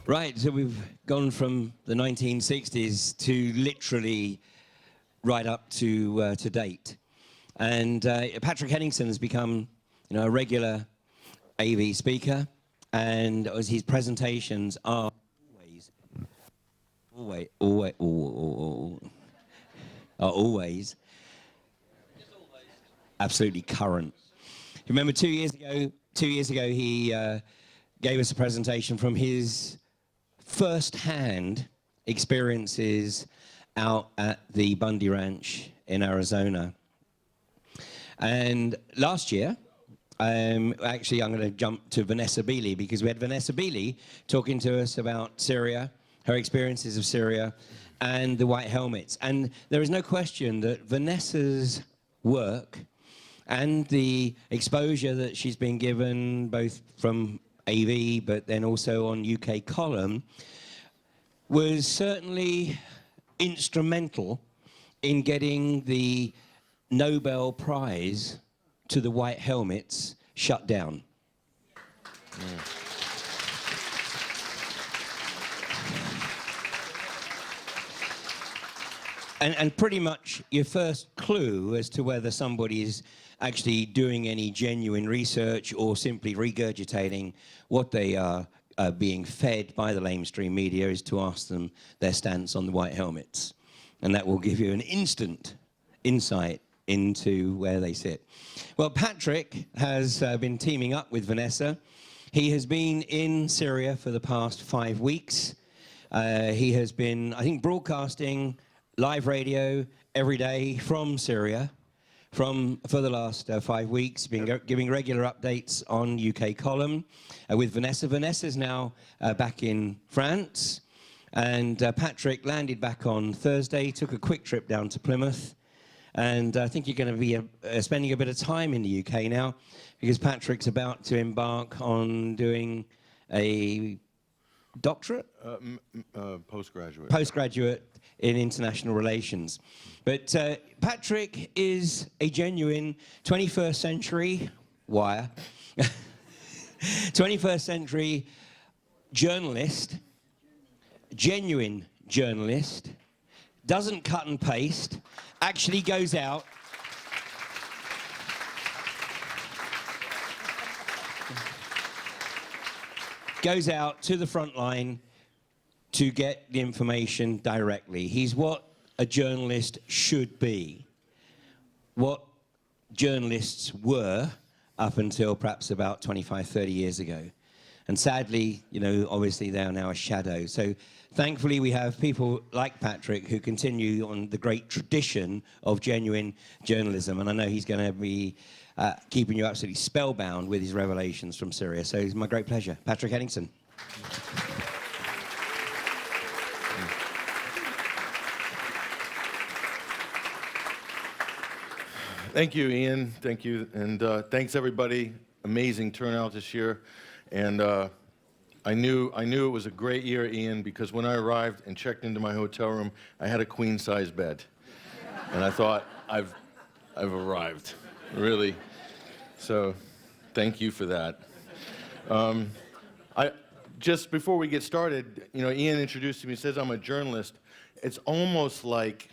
Right, so we've gone from the 1960s to literally right up to date. And Patrick Henningsen has become, a regular AV speaker, and as his presentations are always absolutely current. You remember 2 years ago he gave us a presentation from his first-hand experiences out at the Bundy Ranch in Arizona. And last year, actually I'm going to jump to Vanessa Beeley, because we had Vanessa Beeley talking to us about Syria, her experiences of Syria, and the white helmets. And there is no question that Vanessa's work and the exposure that she's been given, both from AV, but then also on UK Column, was certainly instrumental in getting the Nobel Prize to the white helmets shut down. And pretty much your first clue as to whether somebody is actually doing any genuine research or simply regurgitating what they are being fed by the lamestream media is to ask them their stance on the white helmets. And that will give you an instant insight into where they sit. Well, Patrick has been teaming up with Vanessa. He has been in Syria for the past 5 weeks. He has been, I think, broadcasting live radio every day from Syria for the last 5 weeks, been giving regular updates on UK Column with Vanessa. Vanessa's now back in France, and Patrick landed back on Thursday, took a quick trip down to Plymouth, and I think you're going to be spending a bit of time in the UK now, because Patrick's about to embark on doing a doctorate? Postgraduate. Postgraduate in international relations. But Patrick is a genuine 21st century wire, 21st century journalist, genuine journalist, doesn't cut and paste, actually goes out to the front line to get the information directly. He's what a journalist should be, what journalists were up until perhaps about 25, 30 years ago. And sadly, obviously they are now a shadow. So thankfully we have people like Patrick who continue on the great tradition of genuine journalism. And I know he's going to be keeping you absolutely spellbound with his revelations from Syria. So it's my great pleasure. Patrick Henningsen. Thank you, Ian. Thank you. And thanks, everybody. Amazing turnout this year. And I knew it was a great year, Ian, because when I arrived and checked into my hotel room, I had a queen-size bed. And I thought, I've arrived, really. So thank you for that. Just before we get started, Ian introduced me, he says I'm a journalist. It's almost like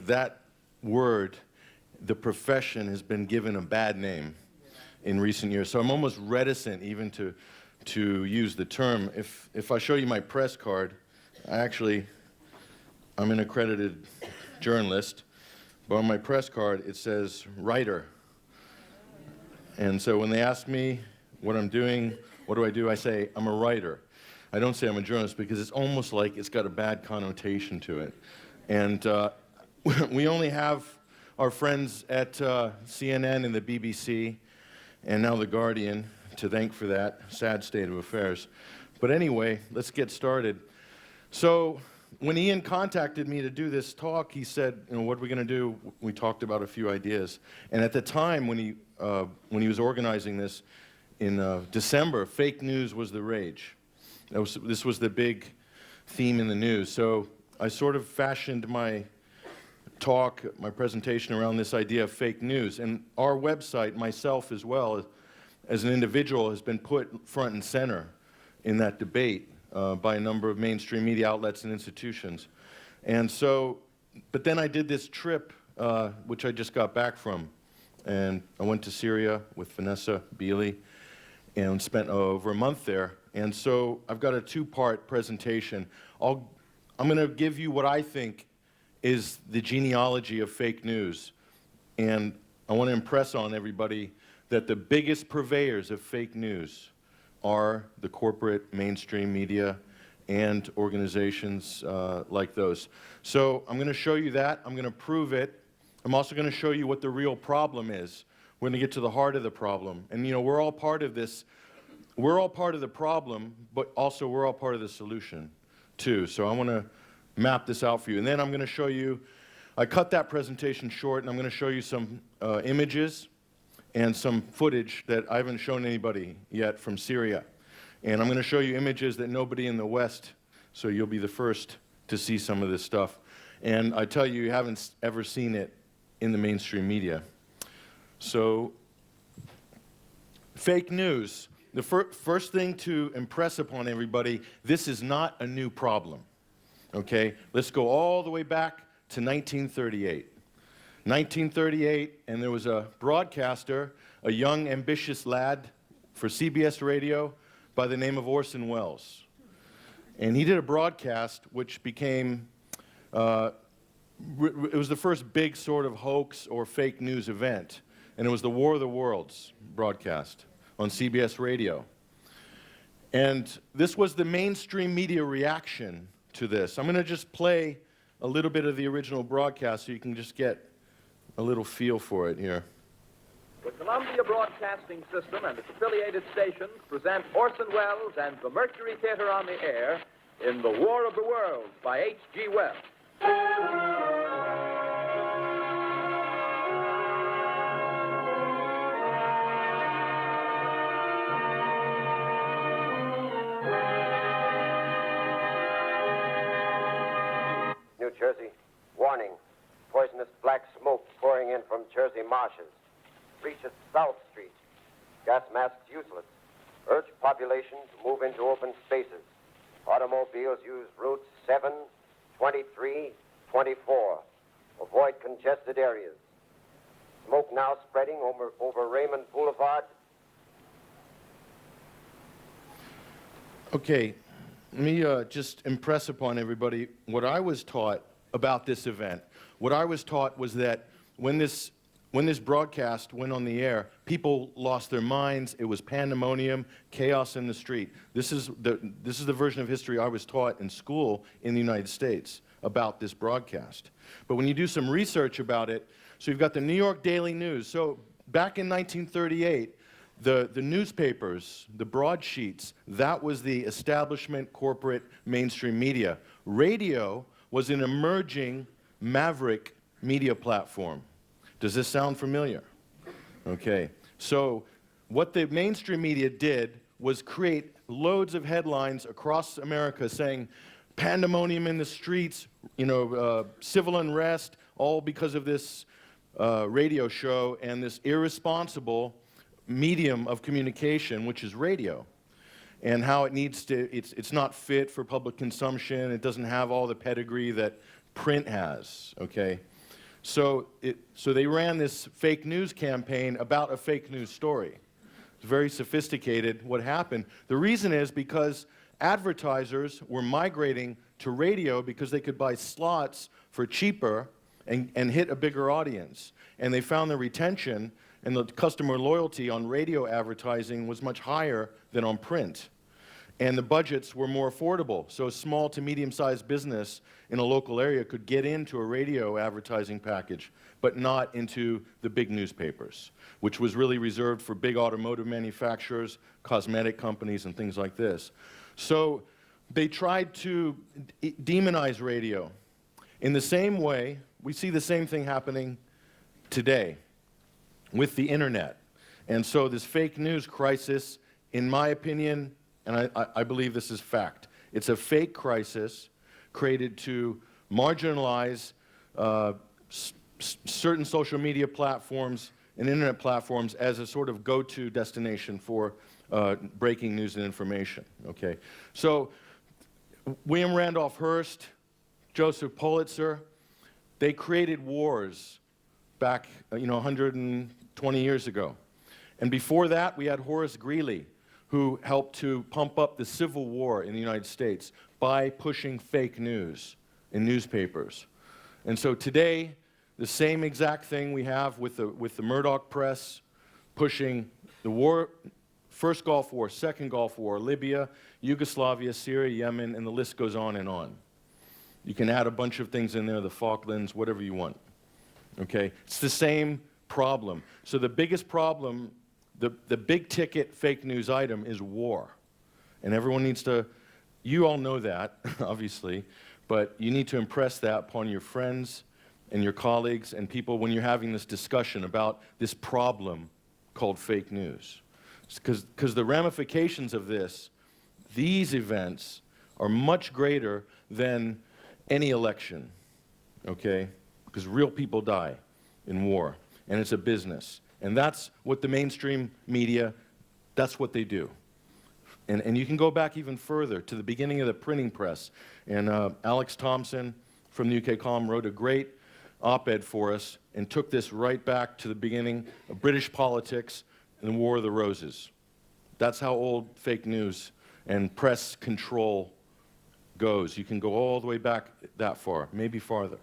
that word, the profession, has been given a bad name in recent years. So I'm almost reticent even to use the term. If I show you my press card, I'm an accredited journalist, but on my press card it says writer. And so when they ask me what I'm doing, what do? I say I'm a writer. I don't say I'm a journalist because it's almost like it's got a bad connotation to it. And we only have our friends at CNN and the BBC and now The Guardian to thank for that sad state of affairs. But anyway, let's get started. So when Ian contacted me to do this talk, he said, what are we going to do? We talked about a few ideas. And at the time when he was organizing this in December, fake news was the rage. This was the big theme in the news. So I sort of fashioned my talk, my presentation around this idea of fake news. And our website, myself as well, as an individual, has been put front and center in that debate by a number of mainstream media outlets and institutions. And so, but then I did this trip, which I just got back from, and I went to Syria with Vanessa Beeley and spent over a month there. And so I've got a two-part presentation. I'm going to give you what I think is the genealogy of fake news. And I want to impress on everybody that the biggest purveyors of fake news are the corporate mainstream media and organizations like those. So I'm going to show you that. I'm going to prove it. I'm also going to show you what the real problem is. We're going to get to the heart of the problem. And you know, we're all part of this. We're all part of the problem, but also we're all part of the solution too. So I want to map this out for you. And then I'm going to show you, I cut that presentation short, and I'm going to show you some images and some footage that I haven't shown anybody yet from Syria. And I'm going to show you images that nobody in the West, so you'll be the first to see some of this stuff. And I tell you, you haven't ever seen it in the mainstream media. So, fake news. The first thing to impress upon everybody, this is not a new problem. Okay? Let's go all the way back to 1938. 1938, and there was a broadcaster, a young, ambitious lad for CBS Radio by the name of Orson Welles. And he did a broadcast which became, it was the first big sort of hoax or fake news event. And it was the War of the Worlds broadcast on CBS Radio. And this was the mainstream media reaction to this. I'm going to just play a little bit of the original broadcast so you can just get a little feel for it here. The Columbia Broadcasting System and its affiliated stations present Orson Welles and the Mercury Theater on the Air in The War of the Worlds by H.G. Wells. New Jersey, warning. Poisonous black smoke pouring in from Jersey marshes. Reaches South Street. Gas masks useless. Urge population to move into open spaces. Automobiles use routes 7, 23, 24. Avoid congested areas. Smoke now spreading over Raymond Boulevard. Okay, let me just impress upon everybody what I was taught about this event. What I was taught was that when this broadcast went on the air, people lost their minds. It was pandemonium, chaos in the street. This is the version of history I was taught in school in the United States about this broadcast. But when you do some research about it, so you've got the New York Daily News. So back in 1938, the newspapers, the broadsheets, that was the establishment corporate mainstream media. Radio was an emerging maverick media platform. Does this sound familiar? Okay. So what the mainstream media did was create loads of headlines across America saying pandemonium in the streets, you know, civil unrest, all because of this radio show and this irresponsible medium of communication, which is radio, and how it needs to, it's not fit for public consumption. It doesn't have all the pedigree that print has, okay? So they ran this fake news campaign about a fake news story. It's very sophisticated what happened. The reason is because advertisers were migrating to radio because they could buy slots for cheaper and hit a bigger audience. And they found the retention and the customer loyalty on radio advertising was much higher than on print. And the budgets were more affordable, so a small to medium-sized business in a local area could get into a radio advertising package, but not into the big newspapers, which was really reserved for big automotive manufacturers, cosmetic companies, and things like this. So they tried to demonize radio. In the same way, we see the same thing happening today with the internet. And so this fake news crisis, in my opinion, and I believe this is fact, it's a fake crisis created to marginalize certain social media platforms and internet platforms as a sort of go-to destination for breaking news and information, okay? So William Randolph Hearst, Joseph Pulitzer, they created wars back, 120 years ago. And before that, we had Horace Greeley, who helped to pump up the Civil War in the United States by pushing fake news in newspapers. And so today, the same exact thing we have with the Murdoch press pushing the war, First Gulf War, Second Gulf War, Libya, Yugoslavia, Syria, Yemen, and the list goes on and on. You can add a bunch of things in there, the Falklands, whatever you want. Okay? It's the same problem. So the biggest problem, the big ticket fake news item is war. And everyone needs to, you all know that, obviously, but you need to impress that upon your friends and your colleagues and people when you're having this discussion about this problem called fake news. Because the ramifications of these events are much greater than any election, okay? Because real people die in war, and it's a business. And that's what the mainstream media, that's what they do. And you can go back even further to the beginning of the printing press. And Alex Thompson from the UK column wrote a great op-ed for us and took this right back to the beginning of British politics and the War of the Roses. That's how old fake news and press control goes. You can go all the way back that far, maybe farther.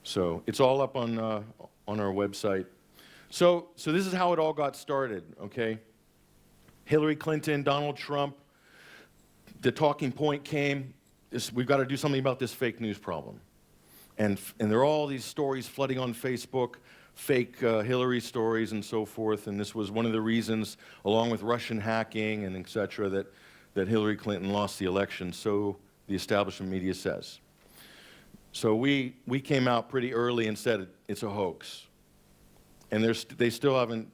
So it's all up on our website. So this is how it all got started, okay? Hillary Clinton, Donald Trump, the talking point came, we've got to do something about this fake news problem. And there are all these stories flooding on Facebook, fake Hillary stories and so forth, and this was one of the reasons, along with Russian hacking and et cetera, that Hillary Clinton lost the election, so the establishment media says. So we came out pretty early and said it's a hoax. And they still haven't,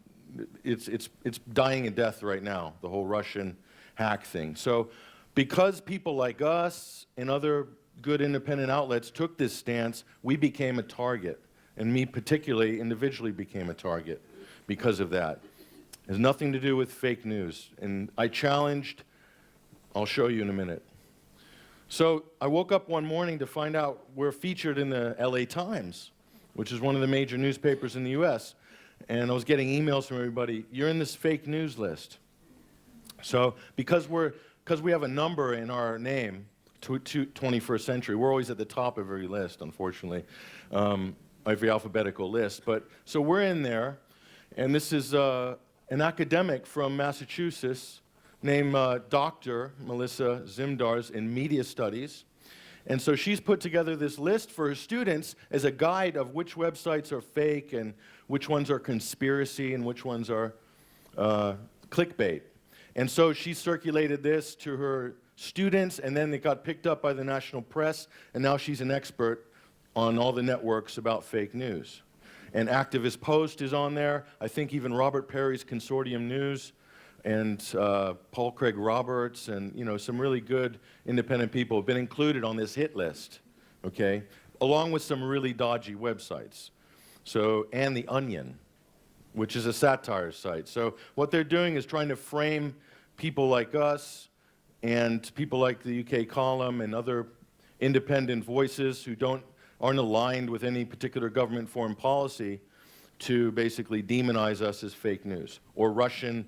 it's dying a death right now, the whole Russian hack thing. So because people like us and other good independent outlets took this stance, we became a target. And me particularly, individually, became a target because of that. It has nothing to do with fake news. And I challenged, I'll show you in a minute. So I woke up one morning to find out we're featured in the LA Times, which is one of the major newspapers in the US. And I was getting emails from everybody, you're in this fake news list. So because we have a number in our name, 21st century, we're always at the top of every list, unfortunately, every alphabetical list. But so we're in there, and this is an academic from Massachusetts named Dr. Melissa Zimdars in media studies. And so she's put together this list for her students as a guide of which websites are fake and which ones are conspiracy and which ones are clickbait. And so she circulated this to her students, and then it got picked up by the national press, and now she's an expert on all the networks about fake news. And Activist Post is on there. I think even Robert Perry's Consortium News and Paul Craig Roberts and some really good independent people have been included on this hit list, okay, along with some really dodgy websites. So, and The Onion, which is a satire site. So what they're doing is trying to frame people like us and people like the UK column and other independent voices who aren't aligned with any particular government foreign policy to basically demonize us as fake news or Russian,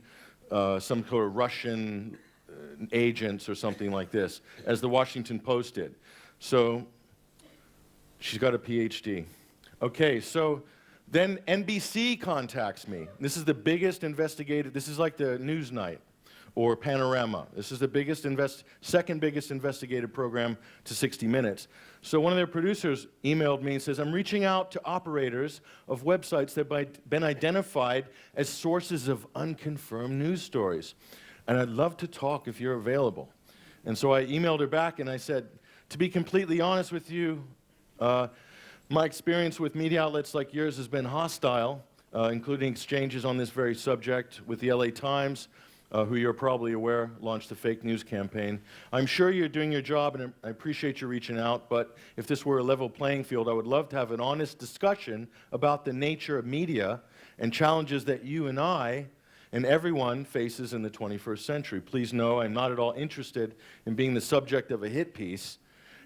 some sort of Russian agents or something like this, as the Washington Post did. So she's got a PhD. Okay, so then NBC contacts me. This is the biggest investigative, this is like the Newsnight or Panorama. This is the biggest, second biggest investigative program to 60 Minutes. So one of their producers emailed me and says, I'm reaching out to operators of websites that have been identified as sources of unconfirmed news stories. And I'd love to talk if you're available. And so I emailed her back and I said, to be completely honest with you, my experience with media outlets like yours has been hostile, including exchanges on this very subject with the LA Times, who you're probably aware launched the fake news campaign. I'm sure you're doing your job, and I appreciate you reaching out, but if this were a level playing field, I would love to have an honest discussion about the nature of media and challenges that you and I and everyone faces in the 21st century. Please know I'm not at all interested in being the subject of a hit piece.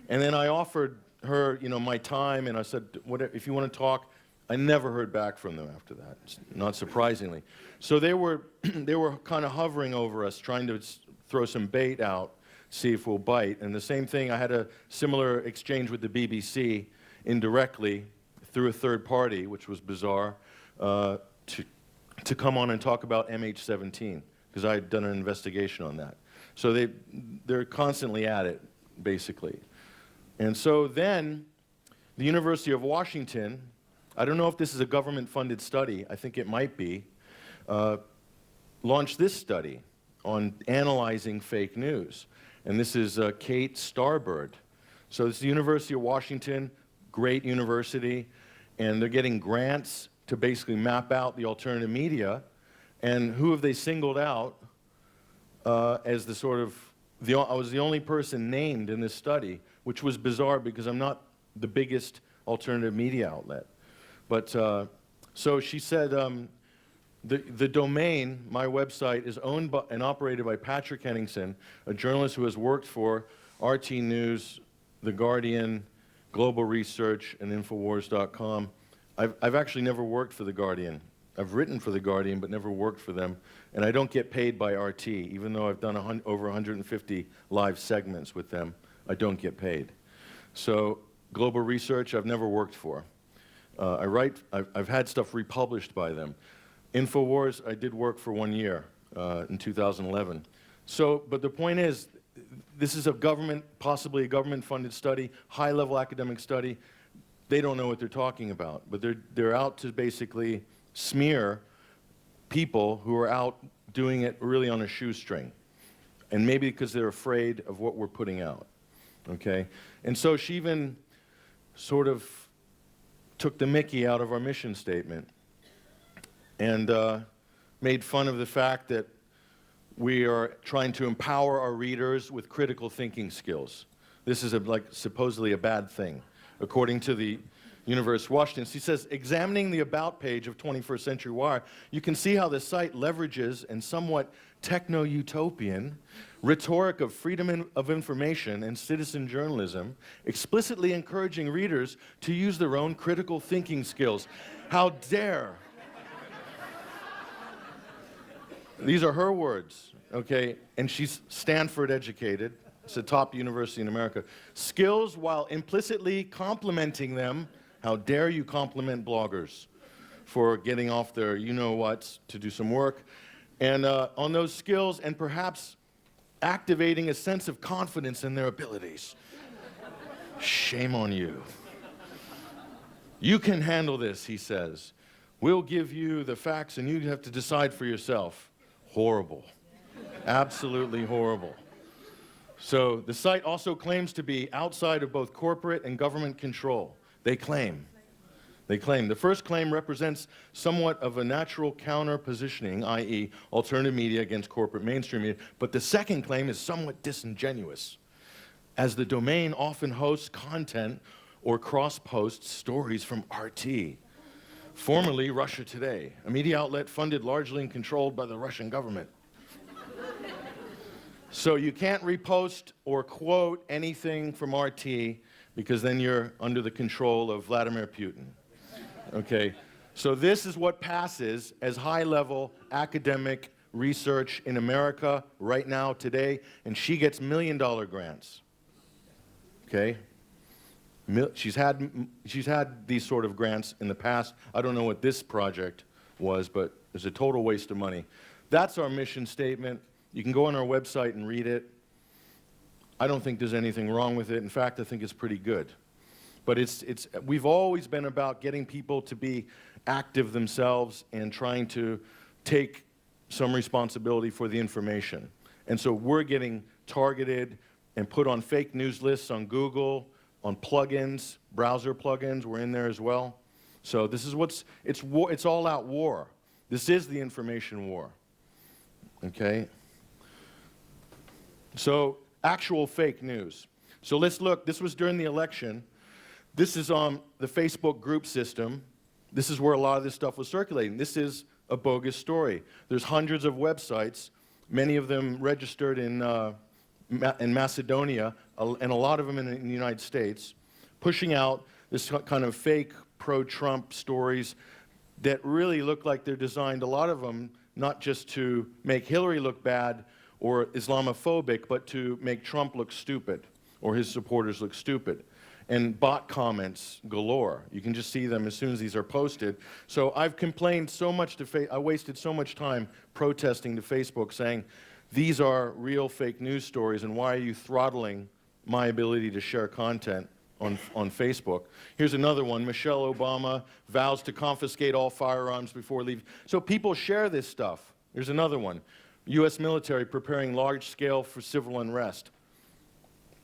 And then I offered her, my time, and I said, if you want to talk. I never heard back from them after that, not surprisingly. So they were kind of hovering over us, trying to throw some bait out, see if we'll bite. And the same thing, I had a similar exchange with the BBC indirectly through a third party, which was bizarre, to come on and talk about MH17, because I had done an investigation on that. So they're constantly at it, basically. And so then, the University of Washington, I don't know if this is a government-funded study, I think it might be, launched this study on analyzing fake news. And this is Kate Starbird. So it's the University of Washington, great university, and they're getting grants to basically map out the alternative media. And who have they singled out as the sort of, I was the only person named in this study, which was bizarre because I'm not the biggest alternative media outlet. But so she said, the domain, my website, is owned by, and operated by Patrick Henningsen, a journalist who has worked for RT News, The Guardian, Global Research, and Infowars.com. I've actually never worked for The Guardian. I've written for The Guardian, but never worked for them. And I don't get paid by RT, even though I've done over 150 live segments with them. I don't get paid. So Global Research, I've never worked for. I've had stuff republished by them. Infowars, I did work for 1 year in 2011. So, but the point is, this is a government, possibly a government-funded study, high-level academic study. They don't know what they're talking about, but they're out to basically smear people who are out doing it really on a shoestring, and maybe because they're afraid of what we're putting out, okay? And so she even sort of took the mickey out of our mission statement and made fun of the fact that we are trying to empower our readers with critical thinking skills. This is supposedly a bad thing, according to the University of Washington. She says, examining the About page of 21st Century Wire, you can see how the site leverages and somewhat techno-utopian rhetoric of freedom of information and citizen journalism, explicitly encouraging readers to use their own critical thinking skills. How dare? These are her words, okay? And she's Stanford educated. It's a top university in America. Skills while implicitly complimenting them. How dare you compliment bloggers for getting off their you-know-whats to do some work. And on those skills, and perhaps activating a sense of confidence in their abilities. Shame on you. You can handle this, he says. We'll give you the facts and you have to decide for yourself. Horrible. Absolutely horrible. So the site also claims to be outside of both corporate and government control. They claim. They claim. The first claim represents somewhat of a natural counter-positioning, i.e. alternative media against corporate mainstream media, but the second claim is somewhat disingenuous, as the domain often hosts content or cross-posts stories from RT, formerly Russia Today, a media outlet funded largely and controlled by the Russian government. So you can't repost or quote anything from RT because then you're under the control of Vladimir Putin. Okay, so this is what passes as high-level academic research in America right now, today, and she gets million-dollar grants. Okay? She's had these sort of grants in the past. I don't know what this project was, but it's a total waste of money. That's our mission statement. You can go on our website and read it. I don't think there's anything wrong with it. In fact, I think it's pretty good. But we've always been about getting people to be active themselves and trying to take some responsibility for the information. And so we're getting targeted and put on fake news lists on Google, on plugins, browser plugins, we're in there as well. So this is it's all out war. This is the information war, okay? So actual fake news. So let's look, this was during the election. This is on the Facebook group system. This is where a lot of this stuff was circulating. This is a bogus story. There's hundreds of websites, many of them registered in Macedonia, and a lot of them in the United States, pushing out this kind of fake pro-Trump stories that really look like they're designed, a lot of them, not just to make Hillary look bad or Islamophobic, but to make Trump look stupid or his supporters look stupid. And bot comments galore. You can just see them as soon as these are posted. So I've complained so much I wasted so much time protesting to Facebook saying, these are real fake news stories, and why are you throttling my ability to share content on Facebook? Here's another one. Michelle Obama vows to confiscate all firearms before leaving. So people share this stuff. Here's another one. U.S. military preparing large scale for civil unrest.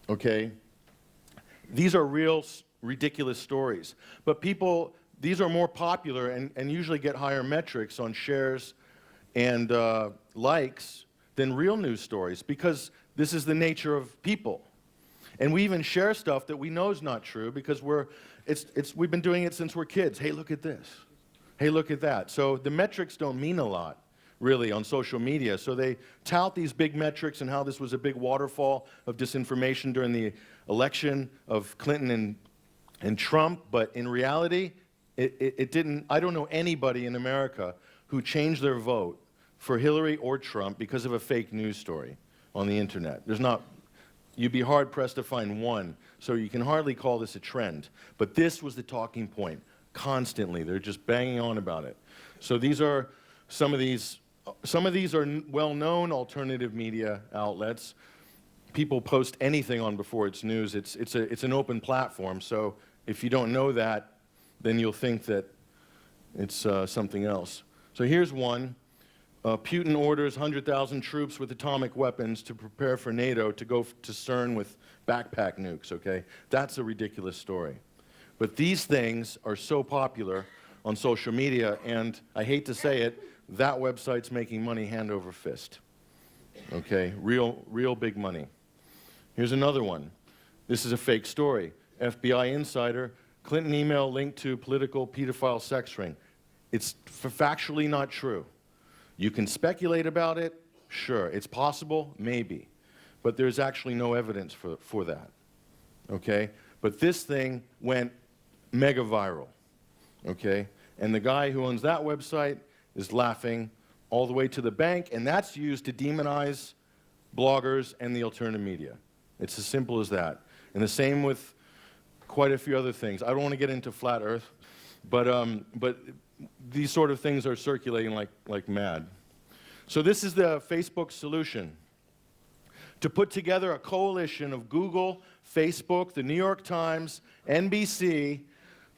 Okay? These are real ridiculous stories. But people, these are more popular and usually get higher metrics on shares and likes than real news stories, because this is the nature of people. And we even share stuff that we know is not true because we've been doing it since we're kids. Hey, look at this. Hey, look at that. So the metrics don't mean a lot, really, on social media. So they tout these big metrics and how this was a big waterfall of disinformation during the election of Clinton and Trump. But in reality, it didn't. I don't know anybody in America who changed their vote for Hillary or Trump because of a fake news story on the internet. There's not. You'd be hard-pressed to find one, so you can hardly call this a trend. But this was the talking point constantly. They're just banging on about it. So these are some of these are well-known alternative media outlets. People post anything on before it's news. It's an open platform, so if you don't know that, then you'll think that it's something else. So here's one. Putin orders 100,000 troops with atomic weapons to prepare for NATO to go to CERN with backpack nukes, okay? That's a ridiculous story. But these things are so popular on social media, and I hate to say it, that website's making money hand over fist, okay? Real big money. Here's another one. This is a fake story. FBI insider, Clinton email linked to political pedophile sex ring. It's factually not true. You can speculate about it, sure. It's possible, maybe. But there's actually no evidence for that, okay? But this thing went mega viral, okay? And the guy who owns that website is laughing all the way to the bank, and that's used to demonize bloggers and the alternative media. It's as simple as that. And the same with quite a few other things. I don't want to get into flat Earth, but these sort of things are circulating like mad. So this is the Facebook solution. To put together a coalition of Google, Facebook, the New York Times, NBC,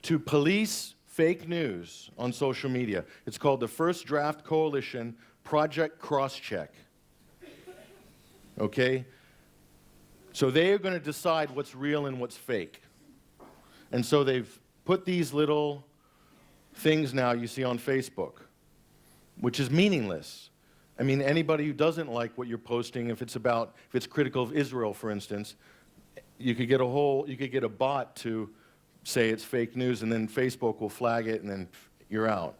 to police fake news on social media. It's called the First Draft Coalition Project Crosscheck. Okay? So they are going to decide what's real and what's fake. And so they've put these little things now you see on Facebook, which is meaningless. I mean, anybody who doesn't like what you're posting, if it's critical of Israel, for instance, you could get a bot to say it's fake news, and then Facebook will flag it, and then you're out.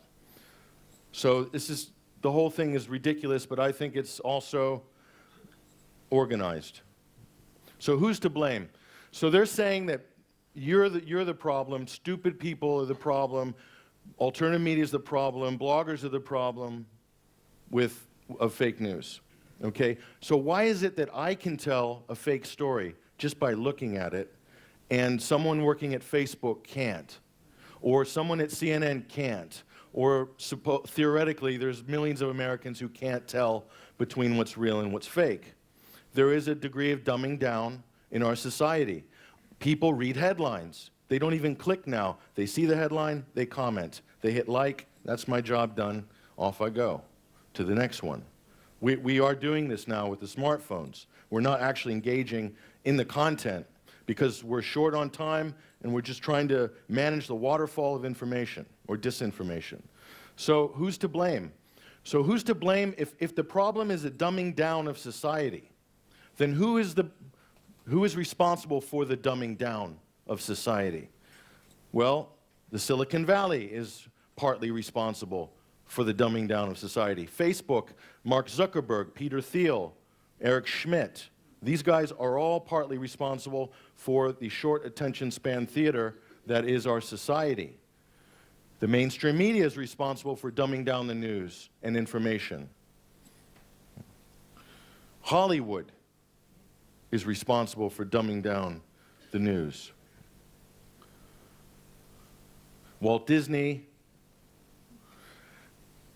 So the whole thing is ridiculous, but I think it's also organized. So who's to blame? So they're saying that you're the problem, stupid people are the problem, alternative media is the problem, bloggers are the problem of fake news, okay? So why is it that I can tell a fake story just by looking at it, and someone working at Facebook can't, or someone at CNN can't, or theoretically there's millions of Americans who can't tell between what's real and what's fake? There is a degree of dumbing down in our society. People read headlines. They don't even click now. They see the headline, they comment. They hit like, that's my job done, off I go to the next one. We are doing this now with the smartphones. We're not actually engaging in the content because we're short on time and we're just trying to manage the waterfall of information or disinformation. So who's to blame? So who's to blame if the problem is a dumbing down of society? Then who is responsible for the dumbing down of society? Well, the Silicon Valley is partly responsible for the dumbing down of society. Facebook, Mark Zuckerberg, Peter Thiel, Eric Schmidt. These guys are all partly responsible for the short attention span theater that is our society. The mainstream media is responsible for dumbing down the news and information. Hollywood is responsible for dumbing down the news. Walt Disney,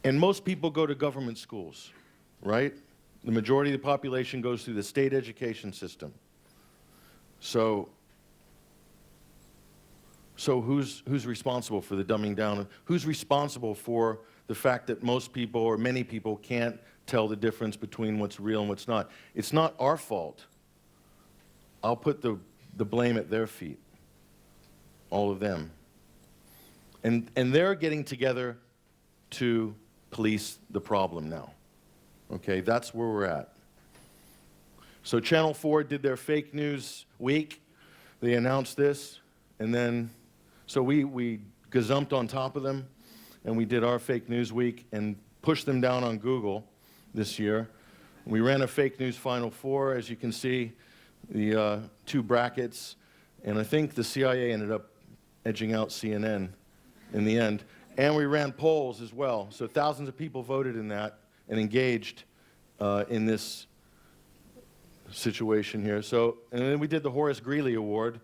and most people go to government schools, right? The majority of the population goes through the state education system. So who's responsible for the dumbing down? Who's responsible for the fact that most people or many people can't tell the difference between what's real and what's not? It's not our fault. I'll put the blame at their feet, all of them. And they're getting together to police the problem now. Okay, that's where we're at. So Channel 4 did their fake news week. They announced this, and then, so we gazumped on top of them, and we did our fake news week and pushed them down on Google this year. We ran a fake news Final Four, as you can see, the two brackets, and I think the CIA ended up edging out CNN in the end. And we ran polls as well, so thousands of people voted in that and engaged in this situation here. So, and then we did the Horace Greeley Award,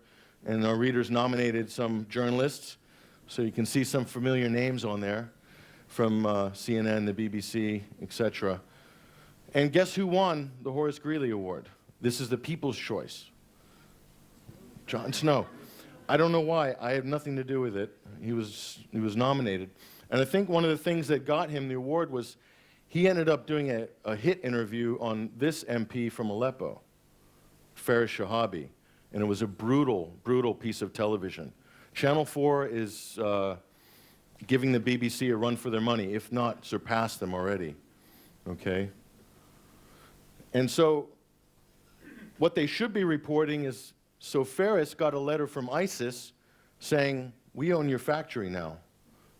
and our readers nominated some journalists, so you can see some familiar names on there from CNN, the BBC, etc. And guess who won the Horace Greeley Award? This is the People's Choice. Jon Snow. I don't know why. I have nothing to do with it. He was nominated. And I think one of the things that got him the award was he ended up doing a hit interview on this MP from Aleppo, Faris Shahabi. And it was a brutal, brutal piece of television. Channel 4 is giving the BBC a run for their money, if not surpassed them already. Okay? And so what they should be reporting is, so Faris got a letter from ISIS saying, we own your factory now,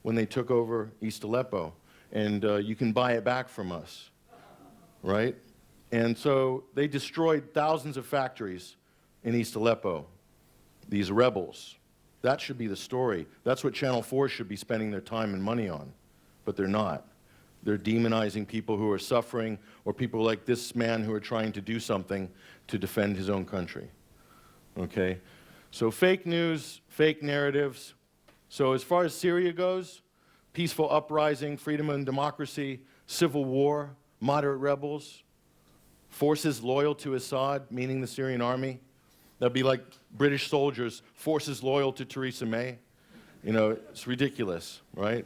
when they took over East Aleppo, and you can buy it back from us, right? And so they destroyed thousands of factories in East Aleppo, these rebels. That should be the story. That's what Channel 4 should be spending their time and money on, but they're not. They're demonizing people who are suffering, or people like this man who are trying to do something to defend his own country. Okay? So fake news, fake narratives. So as far as Syria goes, peaceful uprising, freedom and democracy, civil war, moderate rebels, forces loyal to Assad, meaning the Syrian army. That'd be like British soldiers, forces loyal to Theresa May. You know, it's ridiculous, right?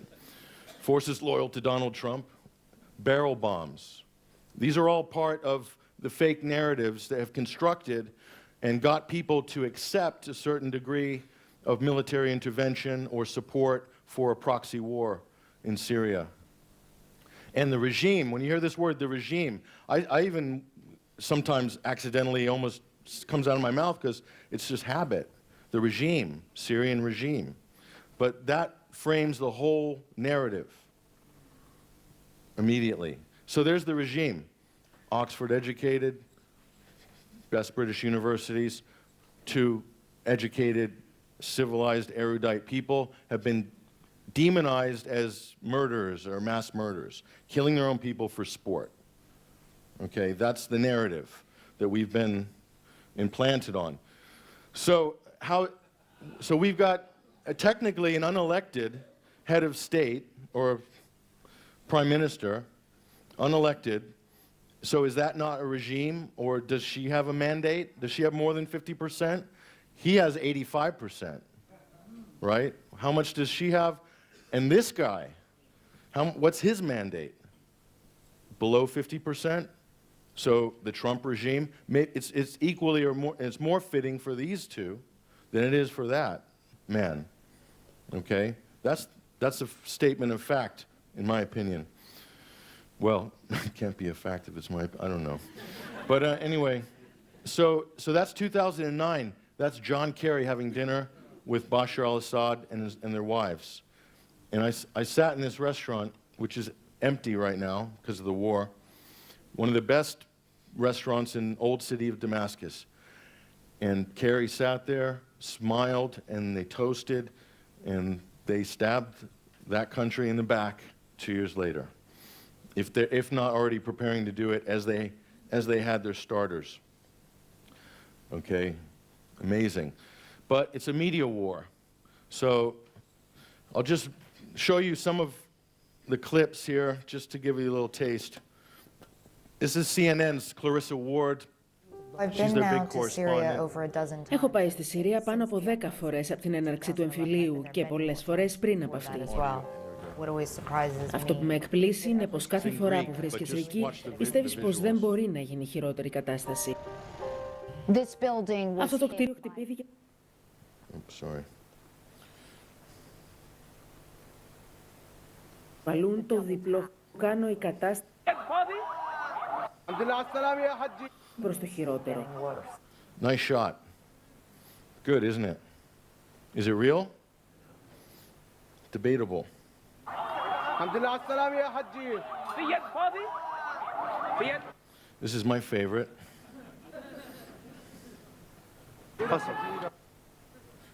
Forces loyal to Donald Trump. Barrel bombs. These are all part of the fake narratives that have constructed and got people to accept a certain degree of military intervention or support for a proxy war in Syria. And the regime, when you hear this word, the regime, I even sometimes accidentally almost comes out of my mouth because it's just habit. The regime, Syrian regime. But that frames the whole narrative immediately. So there's the regime. Oxford educated, best British universities, to educated, civilized, erudite people have been demonized as murderers or mass murderers, killing their own people for sport. Okay, that's the narrative that we've been implanted on. So we've got technically an unelected head of state or prime minister, unelected. So is that not a regime, or does she have a mandate? Does she have more than 50%? He has 85%, right? How much does she have? And this guy, what's his mandate? Below 50%? So the Trump regime, it's equally or more, it's more fitting for these two than it is for that man, okay? That's a statement of fact, in my opinion. Well, it can't be a fact if it's I don't know. But anyway, so that's 2009. That's John Kerry having dinner with Bashar al-Assad and their wives. And I sat in this restaurant which is empty right now because of the war. One of the best restaurants in old city of Damascus. And Kerry sat there, smiled, and they toasted, and they stabbed that country in the back 2 years later, if not already preparing to do it as they had their starters. Okay, amazing. But it's a media war. So I'll just show you some of the clips here, just to give you a little taste. This is CNN's Clarissa Ward. She's their big correspondent. Έχω πάει στη Συρία πάνω από 10 φορές από την έναρξη του εμφυλίου και πολλές φορές πριν από αυτή. Αυτό που με εκπλήσει είναι πως κάθε φορά που βρίσκεσαι εκεί πιστεύεις πως δεν μπορεί να γίνει χειρότερη κατάσταση. Αυτό το κτίριο χτυπήθηκε. Παλούν το διπλό. Κάνω η κατάσταση προς το χειρότερο. Nice shot. Good, isn't it? Is it real? Debatable. This is my favorite.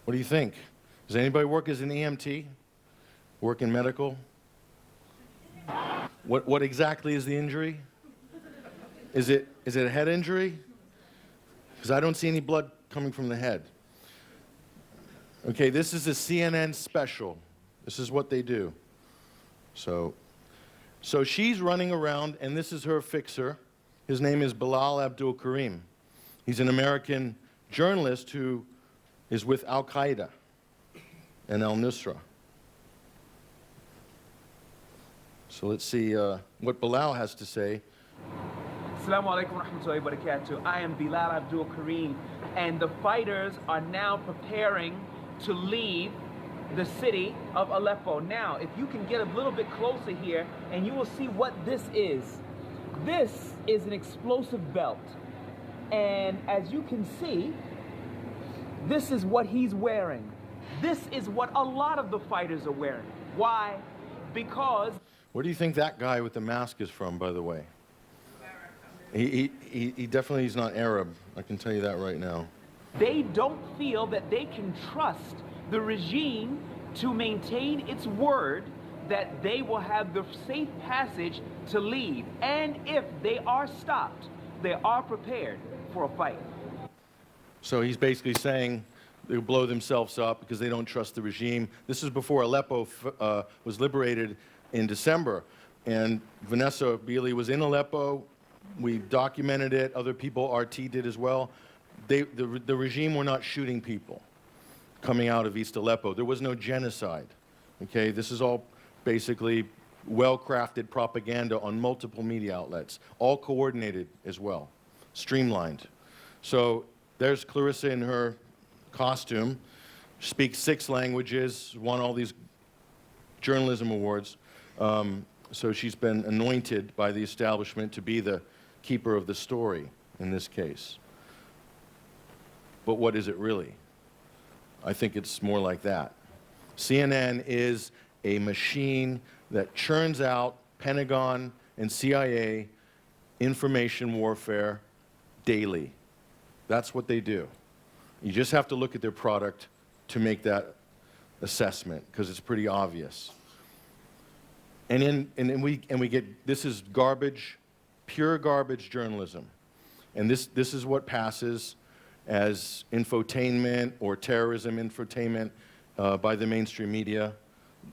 What do you think? Does anybody work as an EMT? Work in medical? What exactly is the injury? Is it a head injury? Because I don't see any blood coming from the head. Okay, this is a CNN special. This is what they do. So she's running around, and this is her fixer. His name is Bilal Abdul Karim. He's an American journalist who is with Al-Qaeda and Al-Nusra. So let's see what Bilal has to say. Assalamu alaikum wa rahmatullahi wa barakatuh. I am Bilal Abdul Karim, and the fighters are now preparing to leave the city of Aleppo. Now, if you can get a little bit closer here, and you will see what this is. This is an explosive belt. And as you can see, this is what he's wearing. This is what a lot of the fighters are wearing. Why? Because... Where do you think that guy with the mask is from, by the way? He definitely is not Arab. I can tell you that right now. They don't feel that they can trust the regime to maintain its word that they will have the safe passage to leave. And if they are stopped, they are prepared for a fight. So he's basically saying they'll blow themselves up because they don't trust the regime. This is before Aleppo was liberated in December. And Vanessa Beeley was in Aleppo. We documented it. Other people, RT did as well. The regime were not shooting people coming out of East Aleppo. There was no genocide. Okay, this is all basically well-crafted propaganda on multiple media outlets, all coordinated as well, streamlined. So there's Clarissa in her costume, speaks 6 languages, won all these journalism awards. So she's been anointed by the establishment to be the keeper of the story in this case. But what is it really? I think it's more like that. CNN is a machine that churns out Pentagon and CIA information warfare daily. That's what they do. You just have to look at their product to make that assessment, because it's pretty obvious. And we get, this is garbage, pure garbage journalism. And this is what passes as infotainment or terrorism infotainment by the mainstream media,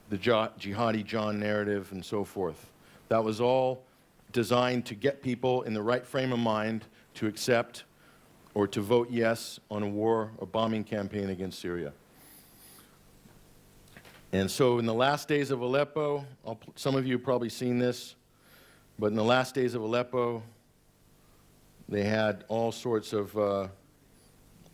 the jihadi John narrative and so forth. That was all designed to get people in the right frame of mind to accept or to vote yes on a war or bombing campaign against Syria. And so in the last days of Aleppo, some of you have probably seen this, but in the last days of Aleppo, they had all sorts of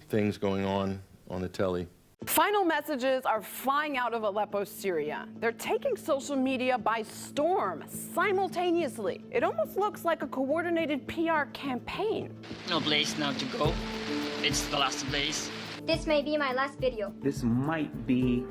things going on the telly. Final messages are flying out of Aleppo, Syria. They're taking social media by storm simultaneously. It almost looks like a coordinated PR campaign. No place now to go. It's the last place. This may be my last video. This might be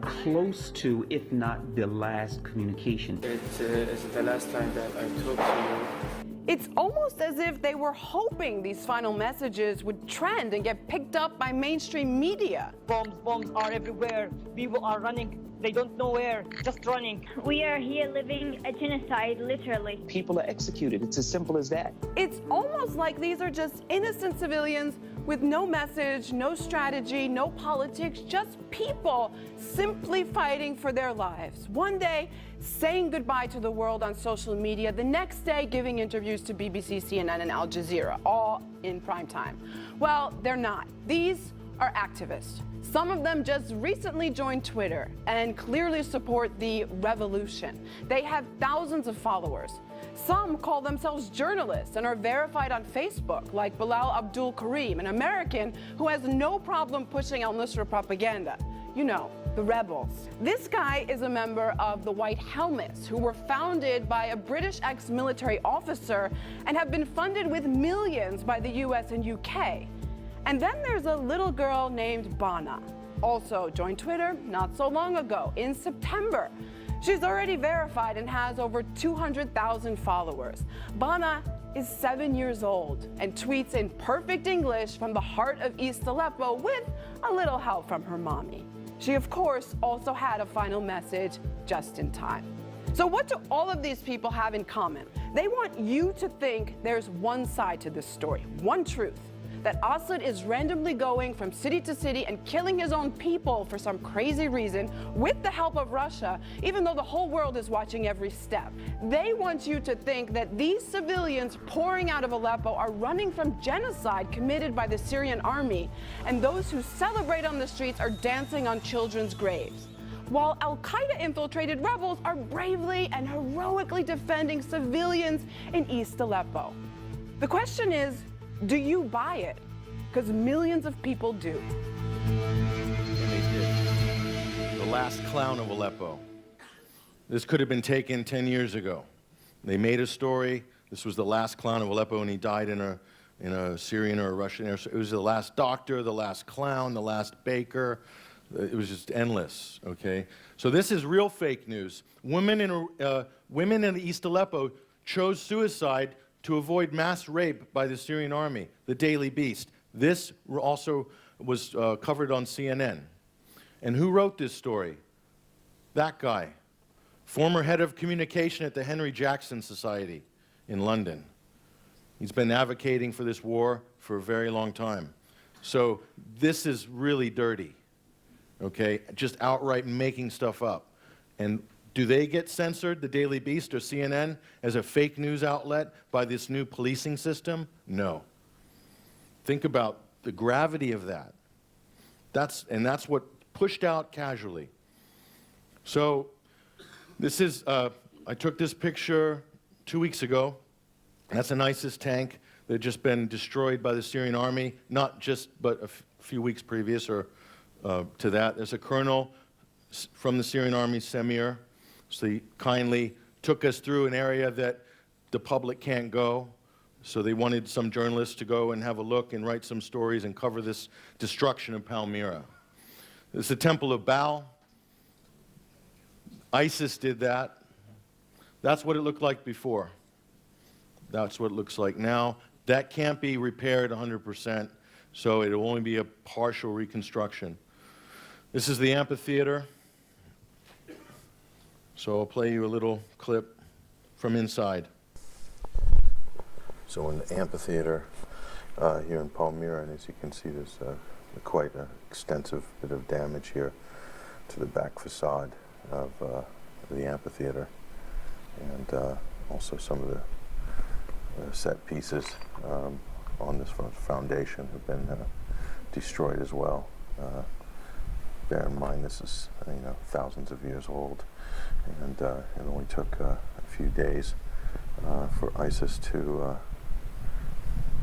close to, if not the last communication. It's the last time that I talked to you. It's almost as if they were hoping these final messages would trend and get picked up by mainstream media. Bombs are everywhere. People are running. They don't know where, just running. We are here living a genocide, literally. People are executed. It's as simple as that. It's almost like these are just innocent civilians with no message, no strategy, no politics, just people simply fighting for their lives. One day, saying goodbye to the world on social media, the next day giving interviews to BBC, CNN, and Al Jazeera, all in prime time. Well, they're not. These are activists. Some of them just recently joined Twitter and clearly support the revolution. They have thousands of followers. Some call themselves journalists and are verified on Facebook, like Bilal Abdul Karim, an American who has no problem pushing al-Nusra propaganda. You know, the rebels. This guy is a member of the White Helmets, who were founded by a British ex-military officer and have been funded with millions by the US and UK. And then there's a little girl named Bana, also joined Twitter not so long ago, in September. She's already verified and has over 200,000 followers. Bana is 7 years old and tweets in perfect English from the heart of East Aleppo with a little help from her mommy. She, of course, also had a final message just in time. So what do all of these people have in common? They want you to think there's one side to this story, one truth, that Assad is randomly going from city to city and killing his own people for some crazy reason with the help of Russia, even though the whole world is watching every step. They want you to think that these civilians pouring out of Aleppo are running from genocide committed by the Syrian army, and those who celebrate on the streets are dancing on children's graves, while Al-Qaeda infiltrated rebels are bravely and heroically defending civilians in East Aleppo. The question is, do you buy it? Because millions of people do. And they did. The last clown of Aleppo. This could have been taken 10 years ago. They made a story. This was the last clown of Aleppo, and he died in a Syrian or a Russian air. It was the last doctor, the last clown, the last baker. It was just endless, okay? So this is real fake news. Women in East Aleppo chose suicide to avoid mass rape by the Syrian army, the Daily Beast. This also was covered on CNN. And who wrote this story? That guy, former head of communication at the Henry Jackson Society in London. He's been advocating for this war for a very long time. So this is really dirty, okay? Just outright making stuff up. And do they get censored, the Daily Beast or CNN, as a fake news outlet by this new policing system? No. Think about the gravity of that. That's what pushed out casually. So this is, I took this picture 2 weeks ago. That's an ISIS tank that had just been destroyed by the Syrian army, not just, but a few weeks previous or to that. There's a colonel from the Syrian army, Semir. So he kindly took us through an area that the public can't go. So they wanted some journalists to go and have a look and write some stories and cover this destruction of Palmyra. It's the Temple of Baal. ISIS did that. That's what it looked like before. That's what it looks like now. That can't be repaired 100%, so it'll only be a partial reconstruction. This is the amphitheater. So I'll play you a little clip from inside. So in the amphitheater here in Palmyra, and as you can see, there's quite an extensive bit of damage here to the back facade of the amphitheater, and also some of the set pieces on this foundation have been destroyed as well. Bear in mind, this is thousands of years old, and it only took a few days for ISIS to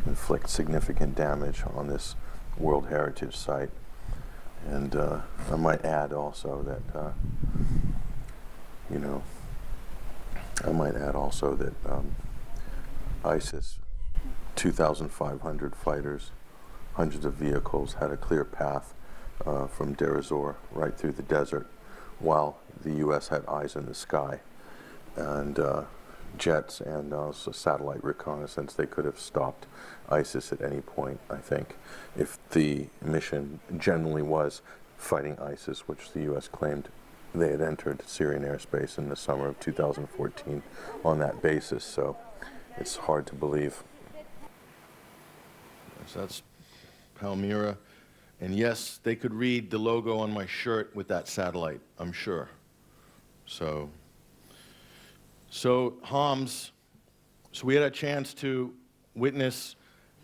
inflict significant damage on this World Heritage Site. And I might add also that ISIS, 2,500 fighters hundreds of vehicles had a clear path from Deir ez-Zor right through the desert, while the U.S. had eyes in the sky and jets and also satellite reconnaissance. They could have stopped ISIS at any point, I think, if the mission generally was fighting ISIS, which the U.S. claimed they had entered Syrian airspace in the summer of 2014 on that basis. So it's hard to believe. So that's Palmyra. And yes, they could read the logo on my shirt with that satellite, I'm sure. So Homs, so we had a chance to witness,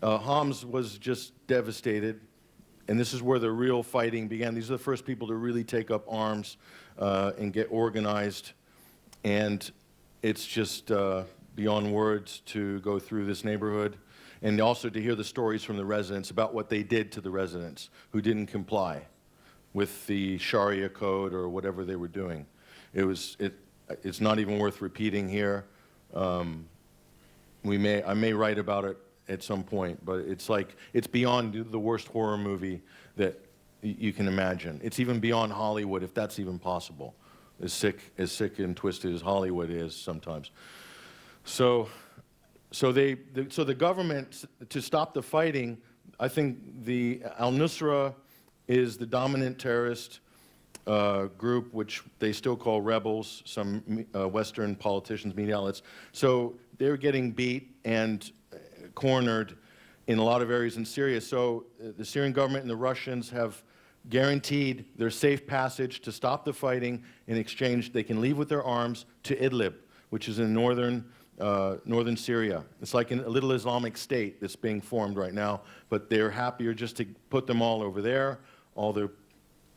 Homs was just devastated, and this is where the real fighting began. These are the first people to really take up arms and get organized, and it's just beyond words to go through this neighborhood, and also to hear the stories from the residents about what they did to the residents who didn't comply with the Sharia code or whatever they were doing. It's not even worth repeating here. I may write about it at some point, but it's beyond the worst horror movie that you can imagine. It's even beyond Hollywood, if that's even possible, as sick and twisted as Hollywood is sometimes. So the government, to stop the fighting, I think the al-Nusra is the dominant terrorist group, which they still call rebels, some Western politicians, media outlets. So they're getting beat and cornered in a lot of areas in Syria. So the Syrian government and the Russians have guaranteed their safe passage to stop the fighting. In exchange, they can leave with their arms to Idlib, which is in northern Syria. It's like a little Islamic state that's being formed right now, but they're happier just to put them all over there, all the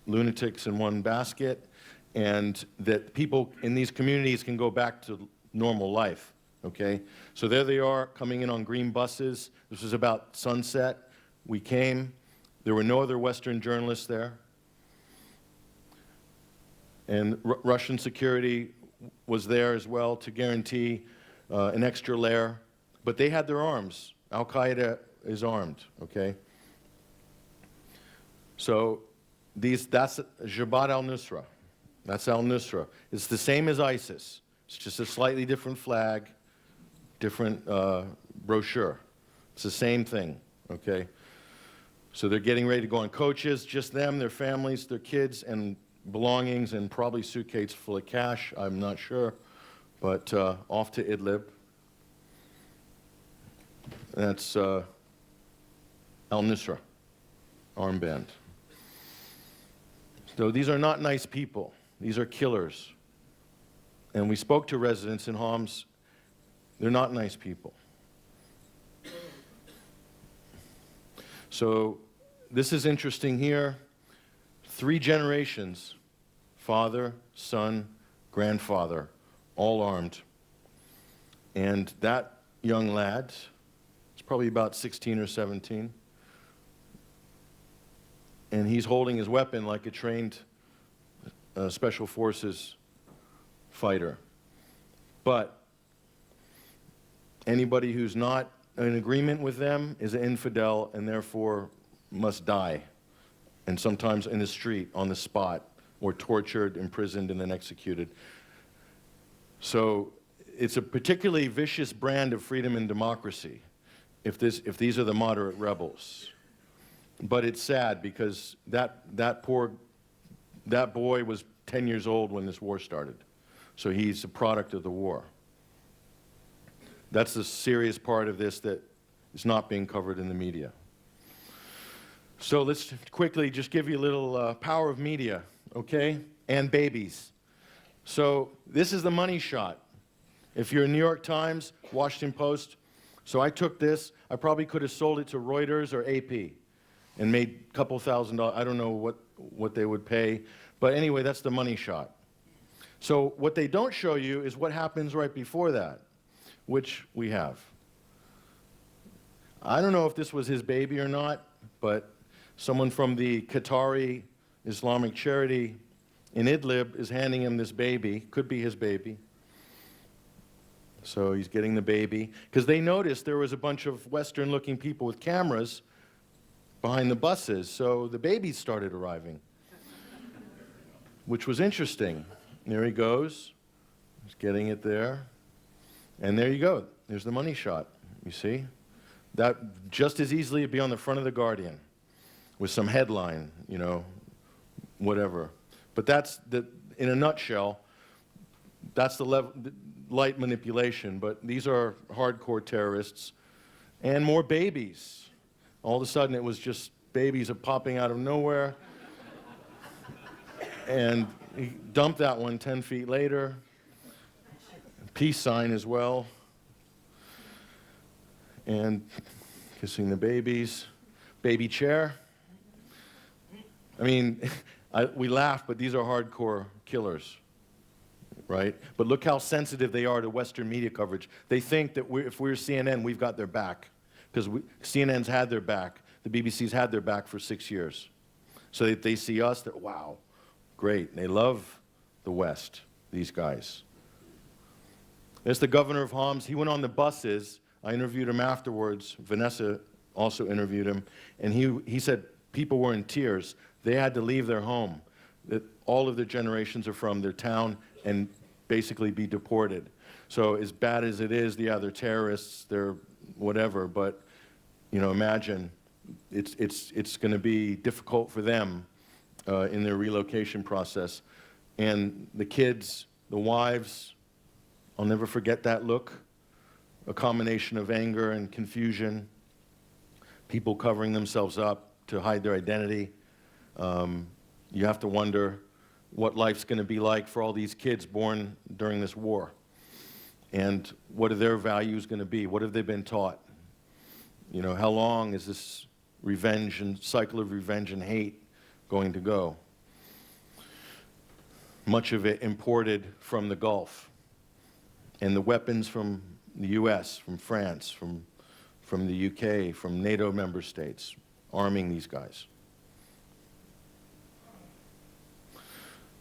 lunatics in one basket, and that people in these communities can go back to normal life, okay? So there they are, coming in on green buses. This was about sunset. We came. There were no other Western journalists there. And Russian security was there as well to guarantee an extra layer. But they had their arms. Al-Qaeda is armed, okay? So that's Jabhat al-Nusra. That's al-Nusra. It's the same as ISIS. It's just a slightly different flag, different brochure. It's the same thing, okay? So they're getting ready to go on coaches, just them, their families, their kids, and belongings, and probably suitcases full of cash, I'm not sure, but off to Idlib. That's al-Nusra, armband. So these are not nice people. These are killers. And we spoke to residents in Homs. They're not nice people. So this is interesting here. 3 generations, father, son, grandfather, all armed. And that young lad is probably about 16 or 17. And he's holding his weapon like a trained special forces fighter. But anybody who's not in agreement with them is an infidel and therefore must die. And sometimes in the street, on the spot, or tortured, imprisoned, and then executed. So it's a particularly vicious brand of freedom and democracy if these are the moderate rebels. But it's sad because that boy was 10 years old when this war started. So he's a product of the war. That's the serious part of this that is not being covered in the media. So let's quickly just give you a little power of media, okay? And babies. So this is the money shot. If you're New York Times, Washington Post, so I took this. I probably could have sold it to Reuters or AP and made a couple $1,000. I don't know what they would pay. But anyway, that's the money shot. So what they don't show you is what happens right before that, which we have. I don't know if this was his baby or not, but someone from the Qatari Islamic Charity in Idlib is handing him this baby. Could be his baby. So he's getting the baby. Because they noticed there was a bunch of Western-looking people with cameras behind the buses. So the babies started arriving, which was interesting. There he goes. He's getting it there. And there you go. There's the money shot, you see? That just as easily be on the front of the Guardian with some headline, you know, whatever. But that's, in a nutshell, that's the light manipulation. But these are hardcore terrorists and more babies. All of a sudden, it was just babies are popping out of nowhere. And he dumped that one 10 feet later. Peace sign as well. And kissing the babies. Baby chair. I mean, we laugh, but these are hardcore killers, right? But look how sensitive they are to Western media coverage. They think that if we're CNN, we've got their back. Because CNN's had their back. The BBC's had their back for 6 years. So they see us, they're, wow, great. They love the West, these guys. There's the governor of Homs. He went on the buses. I interviewed him afterwards. Vanessa also interviewed him. And he said people were in tears. They had to leave their home, that all of their generations are from their town, and basically be deported. So as bad as it is, yeah, they're terrorists, they're whatever, but you know, imagine it's going to be difficult for them in their relocation process. And the kids, the wives, I'll never forget that look, a combination of anger and confusion, people covering themselves up to hide their identity. You have to wonder what life's going to be like for all these kids born during this war. And what are their values going to be? What have they been taught? You know, how long is this revenge and cycle of revenge and hate going to go? Much of it imported from the Gulf. And the weapons from the US, from France, from the UK, from NATO member states, arming these guys.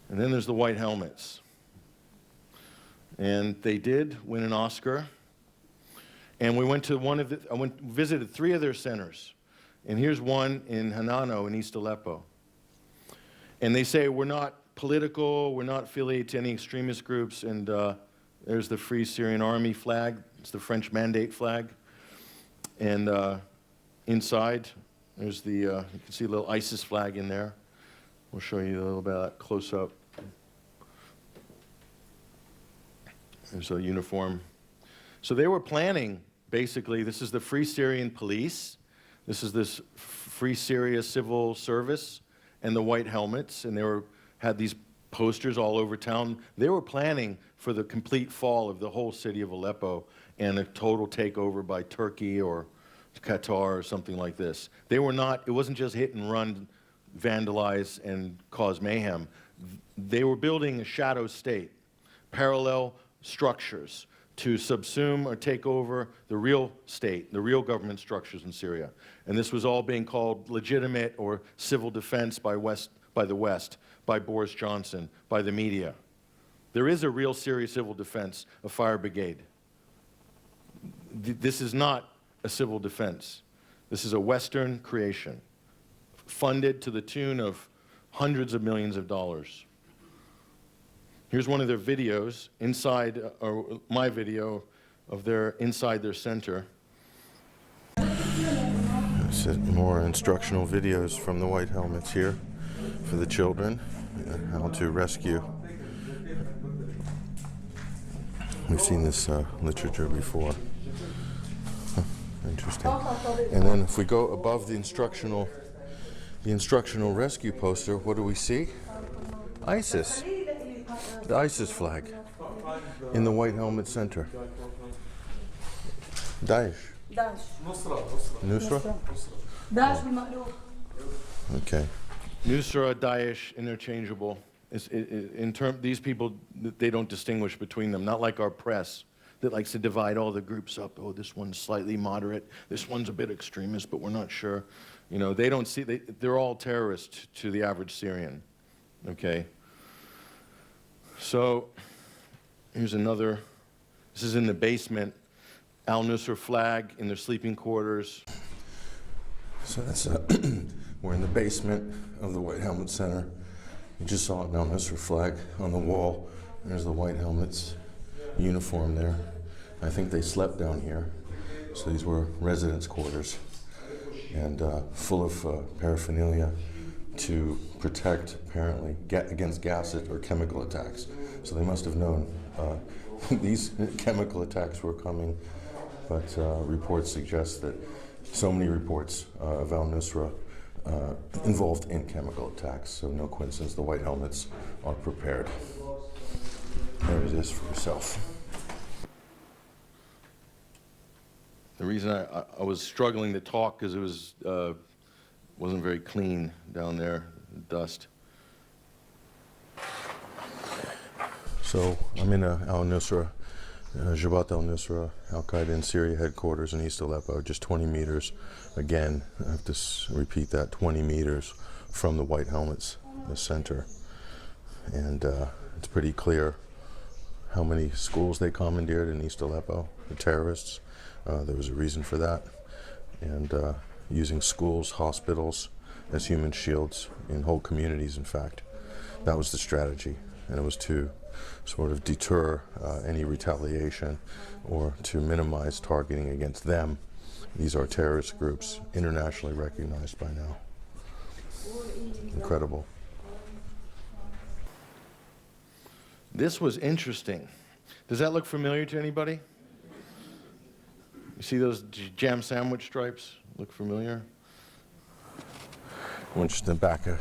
And then there's the white helmets. And they did win an Oscar. And we went to visited 3 of their centers. And here's one in Hanano in East Aleppo. And they say, we're not political, we're not affiliated to any extremist groups, and there's the Free Syrian Army flag. It's the French Mandate flag. And inside, there's the, you can see a little ISIS flag in there. We'll show you a little bit of that close up. There's a uniform. So they were planning, basically, this is the Free Syrian Police. This is this Free Syria Civil Service and the white helmets. And they had these posters all over town. They were planning for the complete fall of the whole city of Aleppo and a total takeover by Turkey or Qatar or something like this. They were not, it wasn't just hit and run, vandalize and cause mayhem. They were building a shadow state, parallel structures to subsume or take over the real state, the real government structures in Syria. And this was all being called legitimate or civil defense by the West, by Boris Johnson, by the media. There is a real Syria civil defense, a fire brigade. This is not a civil defense. This is a Western creation, funded to the tune of hundreds of millions of dollars. Here's one of their videos inside, or my video of inside their center. This is more instructional videos from the white helmets here for the children, how to rescue. We've seen this literature before. Interesting. And then if we go above the instructional rescue poster, what do we see? ISIS. The ISIS flag in the white helmet center. Daesh. Nusra? Oh. Okay. Nusra, Daesh, interchangeable. These people, they don't distinguish between them, not like our press that likes to divide all the groups up. Oh, this one's slightly moderate, this one's a bit extremist, but we're not sure. You know, they don't see, they're all terrorists to the average Syrian, okay? So, here's another, this is in the basement, Al-Nusra flag in their sleeping quarters. So that's we're in the basement of the White Helmet Center. You just saw an al-Nusra flag on the wall. There's the White Helmets uniform there. I think they slept down here. So these were residence quarters and full of paraphernalia to protect, apparently, against gas or chemical attacks. So they must have known these chemical attacks were coming, but reports suggest that so many reports of al-Nusra involved in chemical attacks, so no coincidence the White Helmets are prepared. There it is for yourself. The reason I was struggling to talk because it was wasn't very clean down there, dust. So I'm in al-Nusra, Jabhat al-Nusra, Al-Qaeda in Syria headquarters in East Aleppo, just 20 meters. Again, I have to repeat that, 20 meters from the White Helmets, the center. And it's pretty clear how many schools they commandeered in East Aleppo, the terrorists. There was a reason for that. And using schools, hospitals as human shields in whole communities, in fact. That was the strategy. And it was to sort of deter any retaliation or to minimize targeting against them. These are terrorist groups, internationally recognized by now. Incredible. This was interesting. Does that look familiar to anybody? You see those jam sandwich stripes? Look familiar? Once in the back of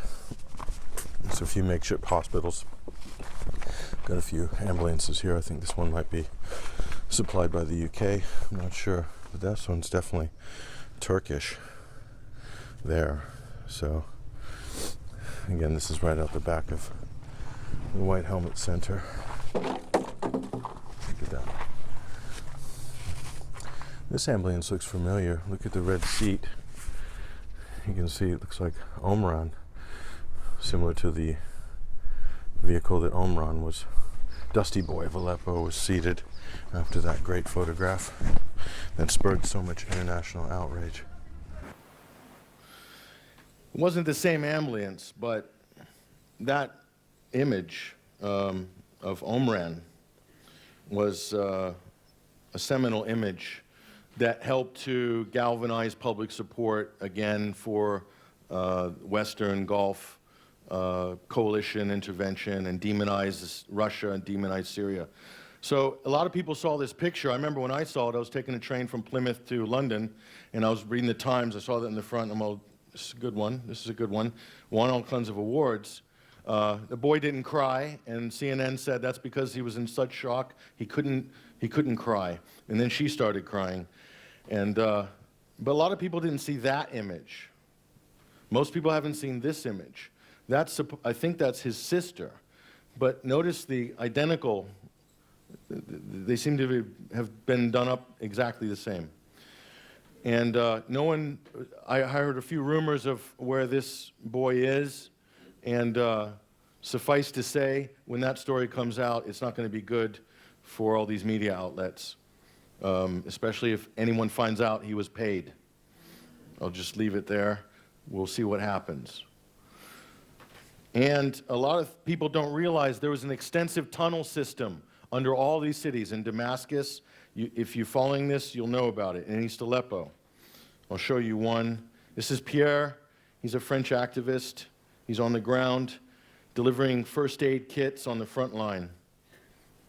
there's a few makeshift hospitals. Got a few ambulances here. I think this one might be supplied by the UK. I'm not sure, but this one's definitely Turkish there. So again, this is right out the back of the White Helmet Center. Look at that. This ambulance looks familiar. Look at the red seat. You can see it looks like Omran, similar to the vehicle that Omran was, Dusty Boy of Aleppo was seated after that great photograph that spurred so much international outrage. It wasn't the same ambulance, but that image of Omran was a seminal image that helped to galvanize public support again for Western Gulf coalition intervention and demonize Russia and demonize Syria. So a lot of people saw this picture. I remember when I saw it, I was taking a train from Plymouth to London, and I was reading the Times. I saw that in the front. I'm all, this is a good one. This is a good one. Won all kinds of awards. The boy didn't cry, and CNN said that's because he was in such shock he couldn't cry. And then she started crying. And but a lot of people didn't see that image. Most people haven't seen this image. That's, I think that's his sister. But notice the identical, they seem to have been done up exactly the same. And no one, I heard a few rumors of where this boy is, and suffice to say, when that story comes out, it's not going to be good for all these media outlets, especially if anyone finds out he was paid. I'll just leave it there. We'll see what happens. And a lot of people don't realize there was an extensive tunnel system under all these cities. In Damascus, if you're following this, you'll know about it. In East Aleppo, I'll show you one. This is Pierre. He's a French activist. He's on the ground delivering first aid kits on the front line,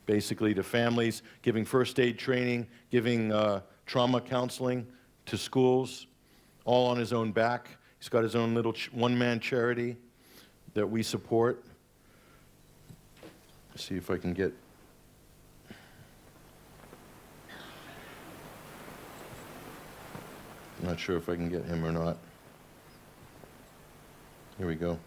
basically to families, giving first aid training, giving trauma counseling to schools, all on his own back. He's got his own little one-man charity that we support. Let's see if I can get. I'm not sure if I can get him or not. Here we go.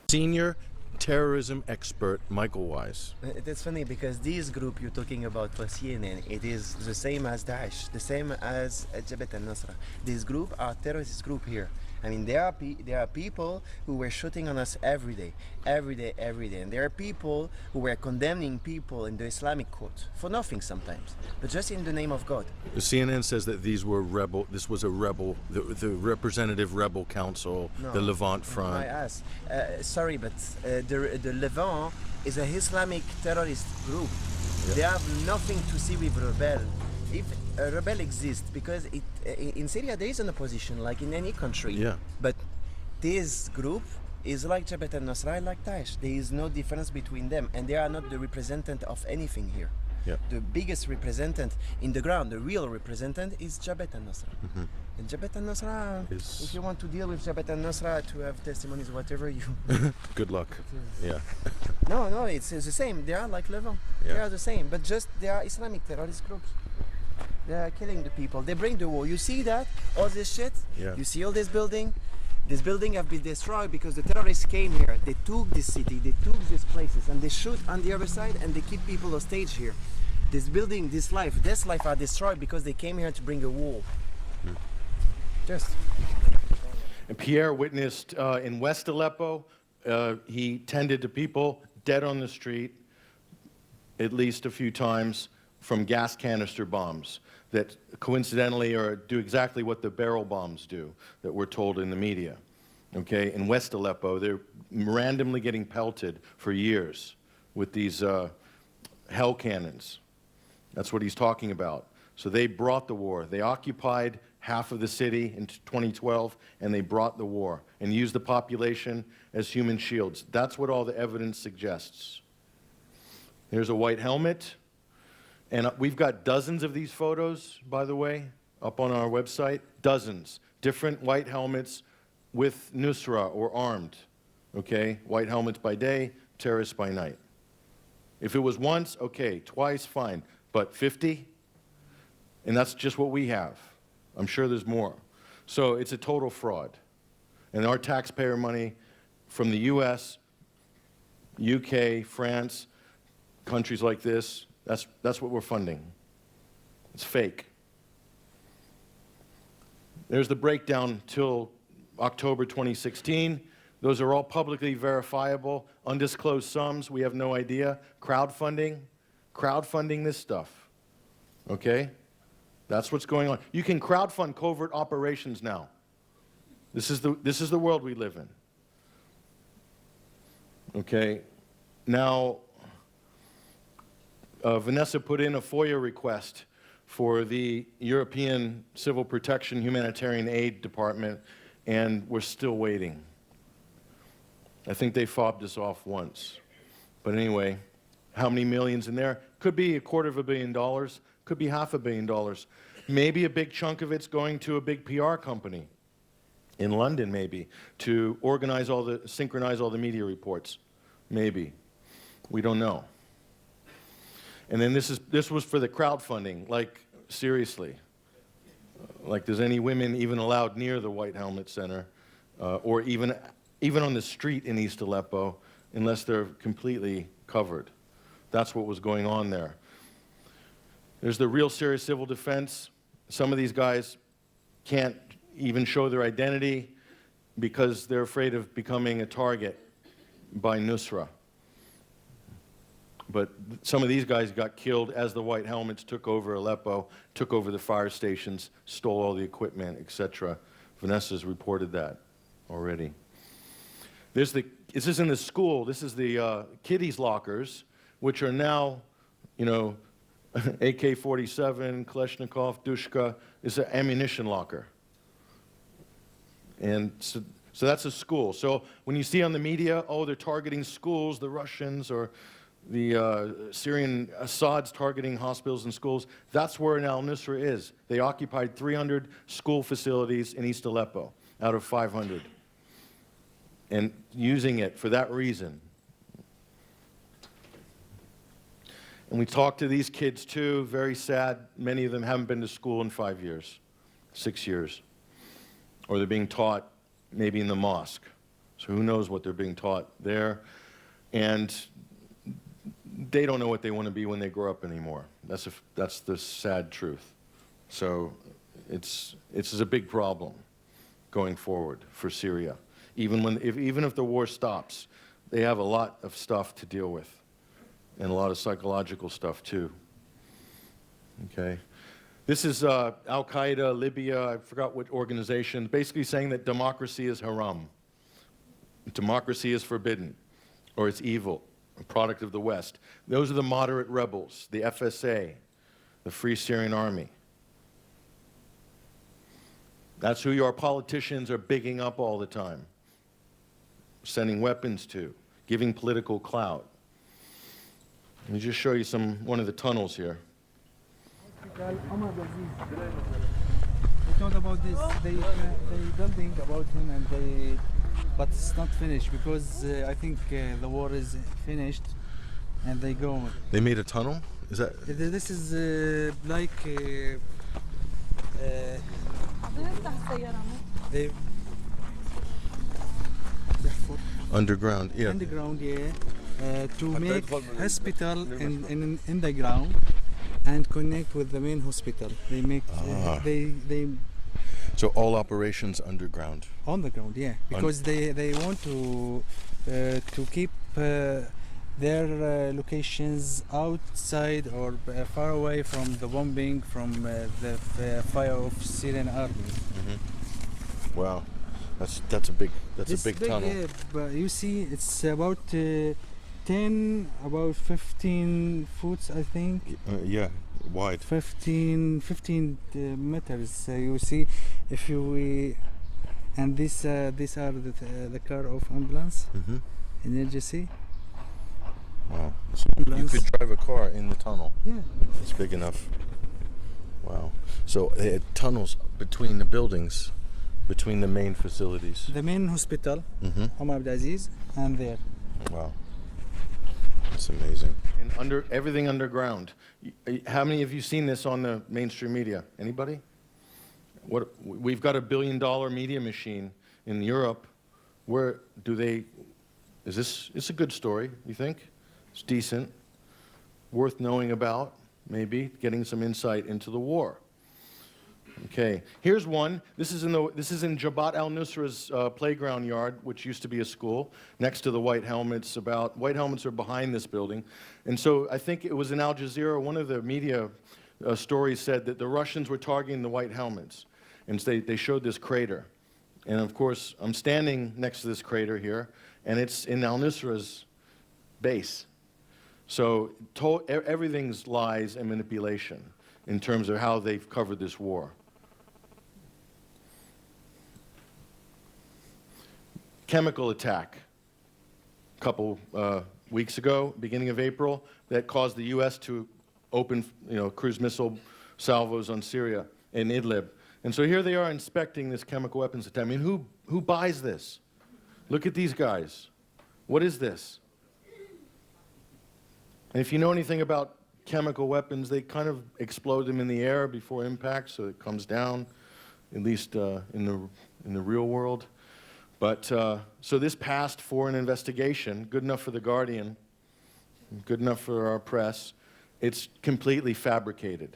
Senior terrorism expert Michael Wise. It's funny because this group you're talking about for CNN, it is the same as Daesh, the same as Jabhat al-Nusra. This group are terrorist group here. I mean, there are people who were shooting on us every day, and there are people who were condemning people in the Islamic court for nothing sometimes, but just in the name of God. The CNN says that these were rebel. This was a rebel, the representative rebel council, No, the Levant Front. My ass. Sorry, but the Levant is a Islamic terrorist group. Yeah. They have nothing to see with rebel. If a rebel exists, because in Syria there is an opposition like in any country. Yeah. But this group is like Jabhat al-Nusra, like Daesh. There is no difference between them, and they are not the representative of anything here. Yeah. The biggest representative in the ground, the real representative, is Jabhat al-Nusra. Mm-hmm. And Jabhat al-Nusra, if you want to deal with Jabhat al-Nusra, to have testimonies, whatever you... Good luck. Yeah. No, it's the same. They are like Levant. Yeah. They are the same, but just they are Islamic terrorist groups. They are killing the people. They bring the war. You see that? All this shit? Yeah. You see all this building? This building have been destroyed because the terrorists came here. They took this city, they took these places, and they shoot on the other side, and they keep people hostage here. This building, this life are destroyed because they came here to bring a war. Just. And Pierre witnessed in West Aleppo, he tended to people dead on the street at least a few times from gas canister bombs that coincidentally do exactly what the barrel bombs do that we're told in the media. Okay, in West Aleppo, they're randomly getting pelted for years with these hell cannons. That's what he's talking about. So they brought the war. They occupied half of the city in 2012, and they brought the war and used the population as human shields. That's what all the evidence suggests. Here's a white helmet. And we've got dozens of these photos, by the way, up on our website. Dozens. Different white helmets with Nusra or armed. Okay? White helmets by day, terrorists by night. If it was once, okay. Twice, fine. But 50? And that's just what we have. I'm sure there's more. So it's a total fraud. And our taxpayer money from the US, UK, France, countries like this, that's what we're funding. It's fake. There's the breakdown till October 2016. Those are all publicly verifiable, undisclosed sums. We have no idea. Crowdfunding this stuff. Okay? That's what's going on. You can crowdfund covert operations now. This is the world we live in. Okay? Now, Vanessa put in a FOIA request for the European Civil Protection Humanitarian Aid Department, and we're still waiting. I think they fobbed us off once. But anyway, how many millions in there? Could be $250 million, could be $500 million. Maybe a big chunk of it's going to a big PR company in London, maybe, to synchronize all the media reports. Maybe. We don't know. And then this was for the crowdfunding, like, seriously. Like, there's any women even allowed near the White Helmet Center, or even on the street in East Aleppo, unless they're completely covered. That's what was going on there. There's the real serious civil defense. Some of these guys can't even show their identity because they're afraid of becoming a target by Nusra. But some of these guys got killed as the White Helmets took over Aleppo, took over the fire stations, stole all the equipment, etc. Vanessa's reported that already. This is in the school. This is the kiddies' lockers, which are now, you know, AK-47, Kalashnikov, Dushka. Is an ammunition locker. And so that's a school. So when you see on the media, oh, they're targeting schools, the Russians, or the Syrian Assad's targeting hospitals and schools, that's where al-Nusra is. They occupied 300 school facilities in East Aleppo out of 500. And using it for that reason. And we talked to these kids too, very sad. Many of them haven't been to school in 5 years, 6 years. Or they're being taught maybe in the mosque. So who knows what they're being taught there. And they don't know what they want to be when they grow up anymore. That's the sad truth. So it's a big problem. going forward for Syria. Even if the war stops, they have a lot of stuff to deal with, and a lot of psychological stuff too. Okay, this is Al-Qaeda, Libya, I forgot what organization, basically saying that democracy is haram. Democracy is forbidden, or it's evil, a product of the West. Those are the moderate rebels, the FSA, the Free Syrian Army. That's who your politicians are bigging up all the time, sending weapons to, giving political clout. Let me just show you one of the tunnels here. We talked about this. They building about him, but it's not finished because I think the war is finished, and they go. They made a tunnel? Is that? This is like. They underground, yeah. Underground, yeah. To make hospital in the ground and connect with the main hospital. They make they. So all operations underground. On the ground, yeah, because they want to keep their locations outside or far away from the bombing, from the fire of Syrian army. Mm-hmm. Wow, that's a big tunnel. Yeah, but you see, it's about 15 foot, I think. Yeah, wide. 15 meters. You see, if you and these are the car of ambulance, emergency. Wow. So you could drive a car in the tunnel. Yeah. It's big enough. Wow. So they had tunnels between the buildings, between the main facilities. The main hospital, Omar Abdelaziz, and there. Wow. That's amazing. And everything underground. How many of you seen this on the mainstream media? Anybody? We've got $1 billion media machine in Europe. Where do they? It's a good story, you think? It's decent, worth knowing about, maybe getting some insight into the war. Okay, here's one. This is in Jabhat al-Nusra's playground yard, which used to be a school, next to the White Helmets. White Helmets are behind this building, and so I think it was in Al Jazeera. One of the media stories said that the Russians were targeting the White Helmets, and they showed this crater, and of course I'm standing next to this crater here, and it's in al-Nusra's base. So everything's lies and manipulation in terms of how they've covered this war. Chemical attack a couple weeks ago, beginning of April, that caused the U.S. to open cruise missile salvos on Syria in Idlib. And so here they are inspecting this chemical weapons attack. I mean, who buys this? Look at these guys. What is this? And if you know anything about chemical weapons, they kind of explode them in the air before impact, so it comes down, at least in the real world. But so this passed for an investigation, good enough for The Guardian, good enough for our press. It's completely fabricated.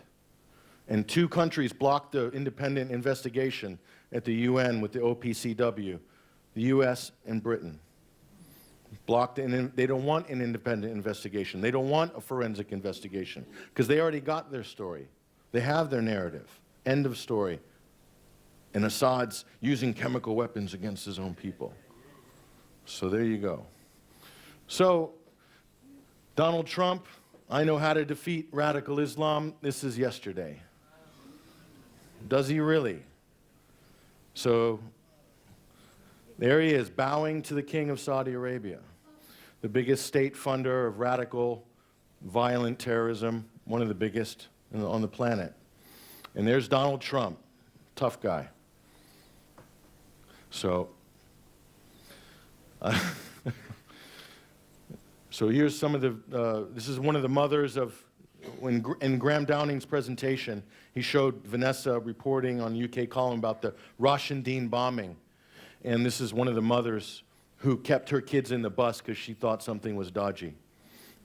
And 2 countries blocked the independent investigation at the UN with the OPCW, the US and Britain. Blocked, and they don't want an independent investigation. They don't want a forensic investigation because they already got their story. They have their narrative. End of story. And Assad's using chemical weapons against his own people. So there you go. So Donald Trump, I know how to defeat radical Islam. This is yesterday. Does he really? So there he is, bowing to the king of Saudi Arabia, the biggest state funder of radical, violent terrorism, one of the biggest on the planet. And there's Donald Trump, tough guy. So, so here's some of the, this is one of the mothers of, in Graham Downing's presentation, he showed Vanessa reporting on UK column about the Rashidin bombing. And this is one of the mothers who kept her kids in the bus because she thought something was dodgy,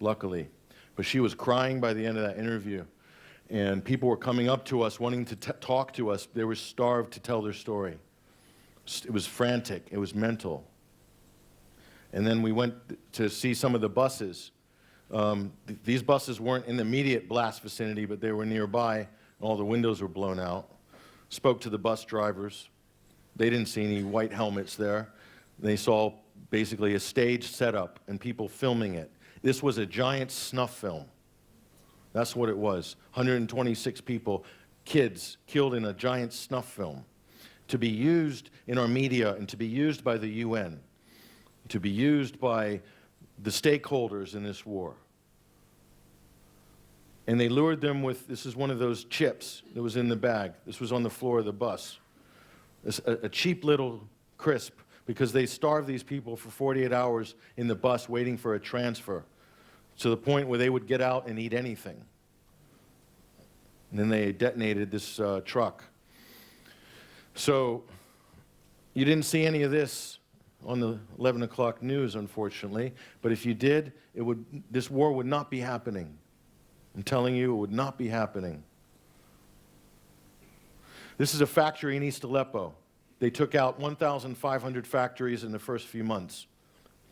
luckily. But she was crying by the end of that interview. And people were coming up to us wanting to talk to us. They were starved to tell their story. It was frantic. It was mental. And then we went to see some of the buses. These buses weren't in the immediate blast vicinity, but they were nearby. All the windows were blown out. Spoke to the bus drivers. They didn't see any white helmets there. They saw basically a stage setup and people filming it. This was a giant snuff film. That's what it was. 126 people, kids, killed in a giant snuff film, to be used in our media and to be used by the UN, to be used by the stakeholders in this war. And they lured them with, this is one of those chips that was in the bag. This was on the floor of the bus. A cheap little crisp, because they starved these people for 48 hours in the bus waiting for a transfer, to the point where they would get out and eat anything. And then they detonated this truck. So you didn't see any of this on the 11 o'clock news, unfortunately. But if you did, this war would not be happening. I'm telling you, it would not be happening. This is a factory in East Aleppo. They took out 1,500 factories in the first few months.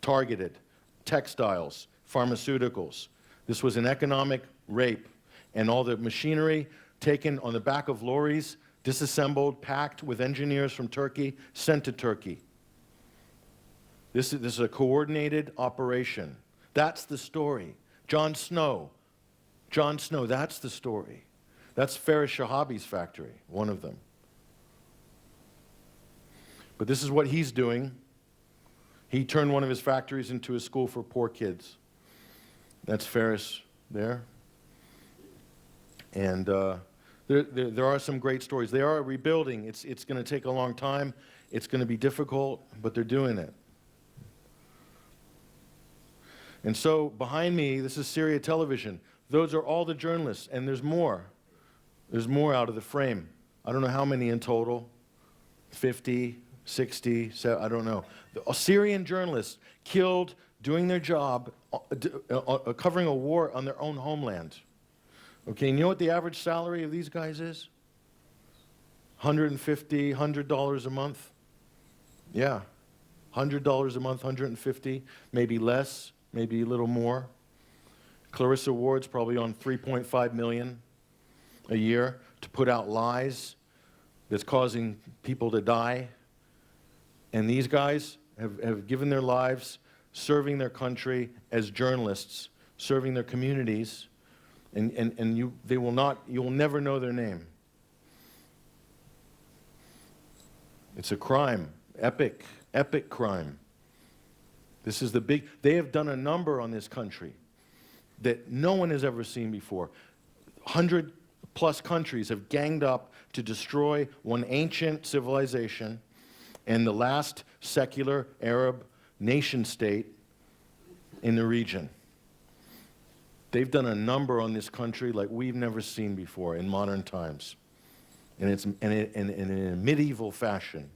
Targeted, textiles, pharmaceuticals. This was an economic rape. And all the machinery taken on the back of lorries, disassembled, packed with engineers from Turkey, sent to Turkey. This is a coordinated operation. That's the story. Jon Snow, that's the story. That's Faris Shahabi's factory, one of them. But this is what he's doing. He turned one of his factories into a school for poor kids. That's Faris there. And there are some great stories. They are rebuilding. It's going to take a long time. It's going to be difficult, but they're doing it. And so behind me, this is Syria Television. Those are all the journalists, and there's more. There's more out of the frame. I don't know how many in total, 50, 60, I don't know. The Syrian journalists killed doing their job, covering a war on their own homeland. Okay, and you know what the average salary of these guys is? $150, $100 a month? Yeah, $100 a month, $150, maybe less, maybe a little more. Clarissa Ward's probably on $3.5 million a year to put out lies that's causing people to die. And these guys have given their lives serving their country as journalists, serving their communities, and you will never know their name. It's a crime, epic crime. This is they have done a number on this country that no one has ever seen before. 100+ countries have ganged up to destroy one ancient civilization and the last secular Arab nation state in the region. They've done a number on this country like we've never seen before in modern times. And it's in a medieval fashion,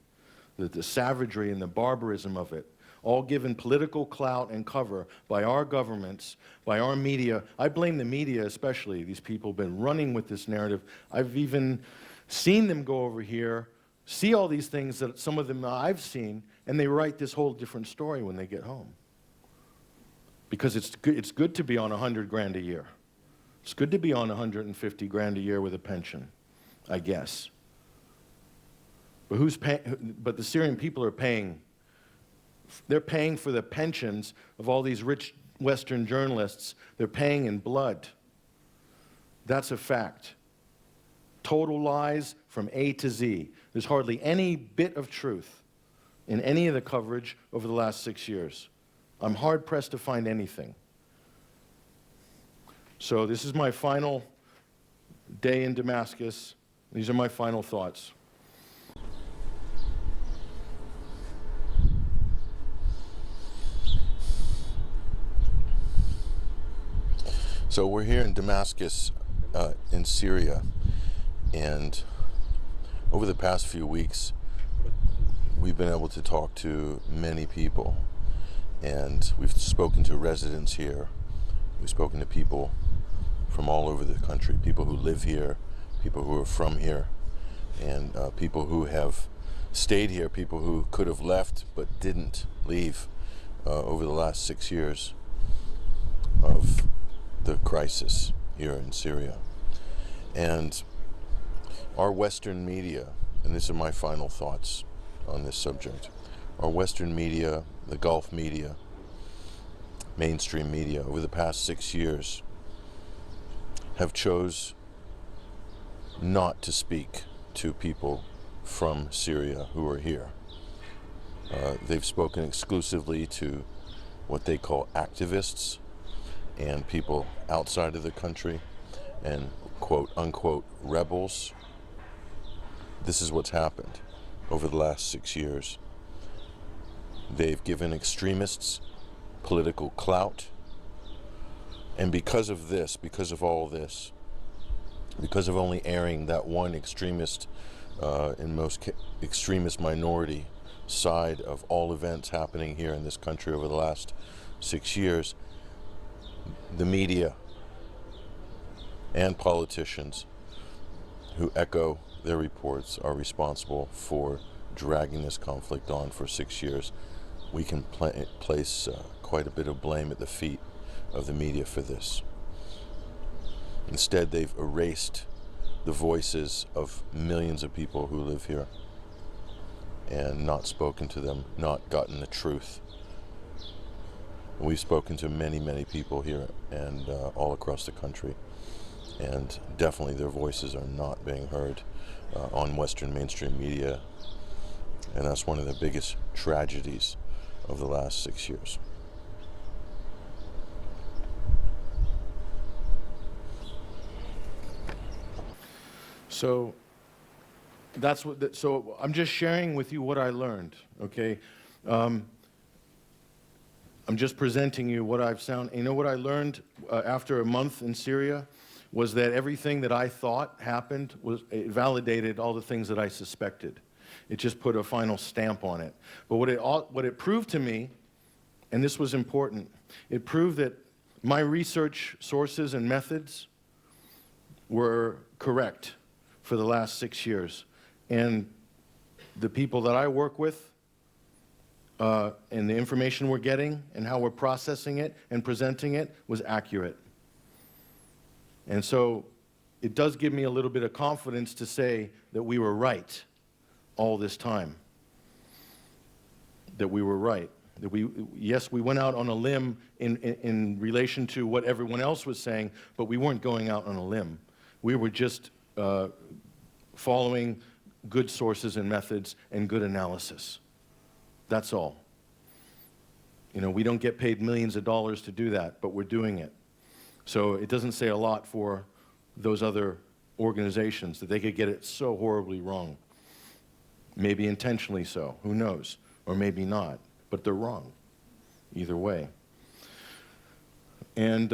the savagery and the barbarism of it, all given political clout and cover by our governments, by our media. I blame the media especially. These people have been running with this narrative. I've even seen them go over here, see all these things that some of them I've seen, and they write this whole different story when they get home. Because it's good to be on $100,000 a year. It's good to be on $150,000 a year with a pension, I guess. But who's paying? But the Syrian people are paying. They're paying for the pensions of all these rich Western journalists. They're paying in blood. That's a fact. Total lies from A to Z. There's hardly any bit of truth in any of the coverage over the last 6 years. I'm hard-pressed to find anything. So this is my final day in Damascus. These are my final thoughts. So we're here in Damascus, in Syria, and over the past few weeks, we've been able to talk to many people, and we've spoken to residents here. We've spoken to people from all over the country, people who live here, people who are from here, and people who have stayed here, people who could have left but didn't leave over the last 6 years of the crisis here in Syria. And our Western media, and these are my final thoughts on this subject, our Western media, the Gulf media, mainstream media, over the past 6 years have chose not to speak to people from Syria who are here. They've spoken exclusively to what they call activists and people outside of the country and quote unquote rebels. This is what's happened over the last 6 years. They've given extremists political clout, and because of this, because of all this, because of only airing that one extremist in most extremist minority side of all events happening here in this country over the last 6 years, the media and politicians who echo their reports are responsible for dragging this conflict on for 6 years. We can place quite a bit of blame at the feet of the media for this. Instead, they've erased the voices of millions of people who live here and not spoken to them, not gotten the truth. We've spoken to many, many people here and all across the country, and definitely their voices are not being heard on Western mainstream media, and that's one of the biggest tragedies of the last 6 years. So that's what. So I'm just sharing with you what I learned. Okay, I'm just presenting you what I've found. You know what I learned after a month in Syria was that everything that I thought happened it validated all the things that I suspected. It just put a final stamp on it. But what it proved to me, and this was important, it proved that my research sources and methods were correct for the last 6 years. And the people that I work with and the information we're getting and how we're processing it and presenting it was accurate. And so it does give me a little bit of confidence to say that we were right all this time. That we were right. That yes, we went out on a limb in relation to what everyone else was saying, but we weren't going out on a limb. We were just following good sources and methods and good analysis. That's all. You know, we don't get paid millions of dollars to do that, but we're doing it. So it doesn't say a lot for those other organizations that they could get it so horribly wrong. Maybe intentionally so, who knows? Or maybe not, but they're wrong either way. And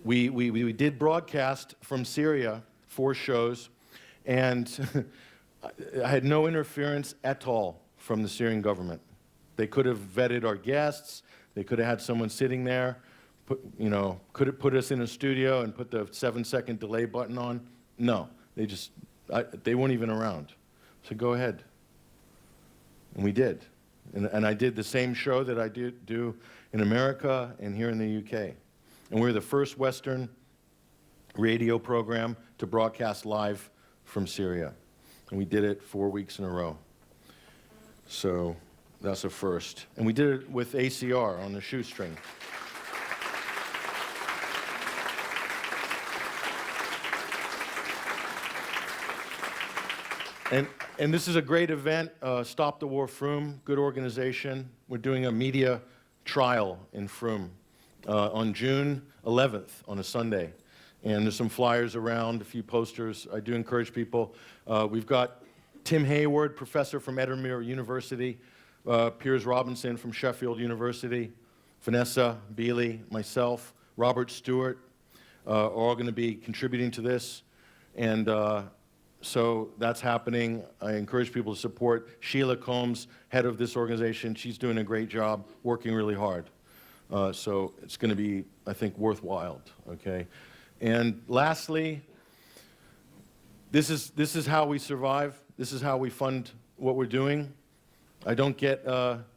we did broadcast from Syria 4 shows, and I had no interference at all from the Syrian government. They could have vetted our guests. They could have had someone sitting there, could have put us in a studio and put the 7-second delay button on. No, they weren't even around. So go ahead. And we did. And I did the same show that I do in America and here in the UK. And we're the first Western radio program to broadcast live from Syria. And we did it 4 weeks in a row. So that's a first. And we did it with ACR on the shoestring. And this is a great event, Stop the War Froome, good organization. We're doing a media trial in Froome on June 11th, on a Sunday. And there's some flyers around, a few posters. I do encourage people. We've got Tim Hayward, professor from Edinburgh University, Piers Robinson from Sheffield University, Vanessa Bealey, myself, Robert Stewart are all going to be contributing to this. And so that's happening. I encourage people to support Sheila Combs, head of this organization. She's doing a great job, working really hard. So it's going to be, I think, worthwhile, okay? And lastly, this is how we survive. This is how we fund what we're doing. I don't get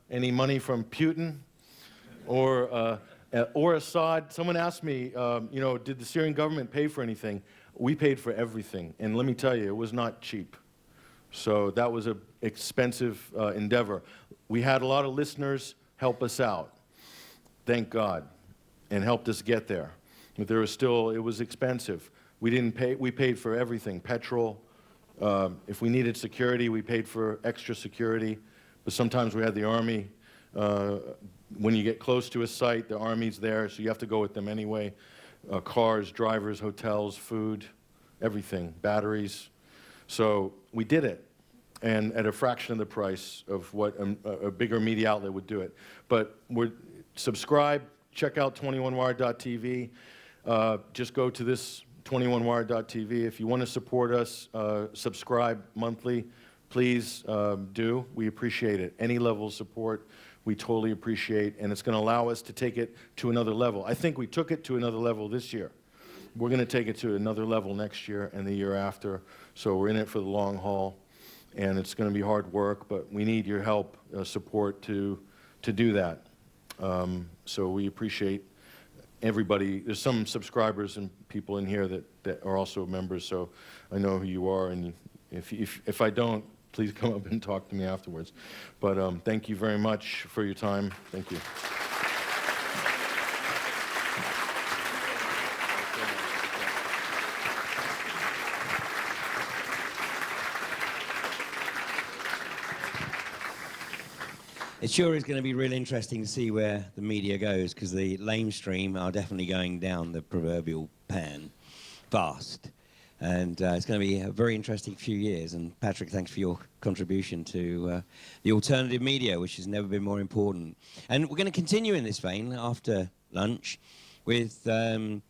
any money from Putin or Assad. Someone asked me, you know, did the Syrian government pay for anything? We paid for everything, and let me tell you, it was not cheap. So that was an expensive endeavor. We had a lot of listeners help us out, thank God, and helped us get there. But there was still, it was expensive. We didn't pay, we paid for everything, petrol. If we needed security, we paid for extra security. But sometimes we had the army. When you get close to a site, the army's there, so you have to go with them anyway. Cars, drivers, hotels, food, everything, batteries. So we did it, and at a fraction of the price of what a bigger media outlet would do it. But subscribe, check out 21wire.tv. Just go to this 21wire.tv. If you want to support us, subscribe monthly, please do. We appreciate it. Any level of support, we totally appreciate, and it's going to allow us to take it to another level. I think we took it to another level this year. We're going to take it to another level next year and the year after, so we're in it for the long haul, and it's going to be hard work, but we need your help, support to do that. So we appreciate everybody. There's some subscribers and people in here that are also members, so I know who you are, and if I don't, please come up and talk to me afterwards. But thank you very much for your time. Thank you. It sure is going to be really interesting to see where the media goes, because the lamestream are definitely going down the proverbial pan fast. And it's going to be a very interesting few years. And Patrick, thanks for your contribution to the alternative media, which has never been more important. And we're going to continue in this vein after lunch with Olsi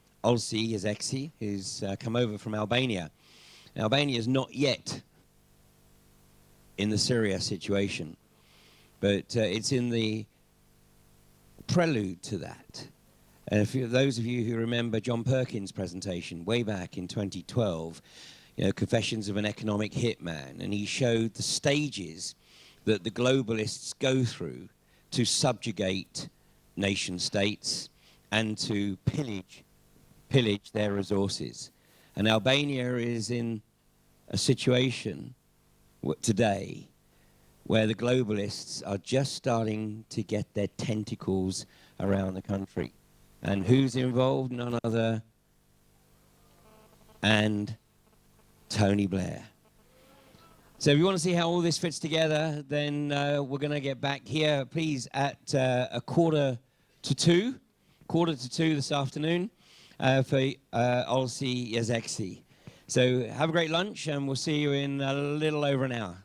Yazexi, who's come over from Albania. Now, Albania is not yet in the Syria situation, but it's in the prelude to that. And for those of you who remember John Perkins' presentation way back in 2012, you know, Confessions of an Economic Hitman, and he showed the stages that the globalists go through to subjugate nation states and to pillage their resources. And Albania is in a situation today where the globalists are just starting to get their tentacles around the country. And who's involved? None other than Tony Blair. So if you want to see how all this fits together, then we're going to get back here, please, at 1:45 this afternoon for Olsi Yazexi. So have a great lunch, and we'll see you in a little over an hour.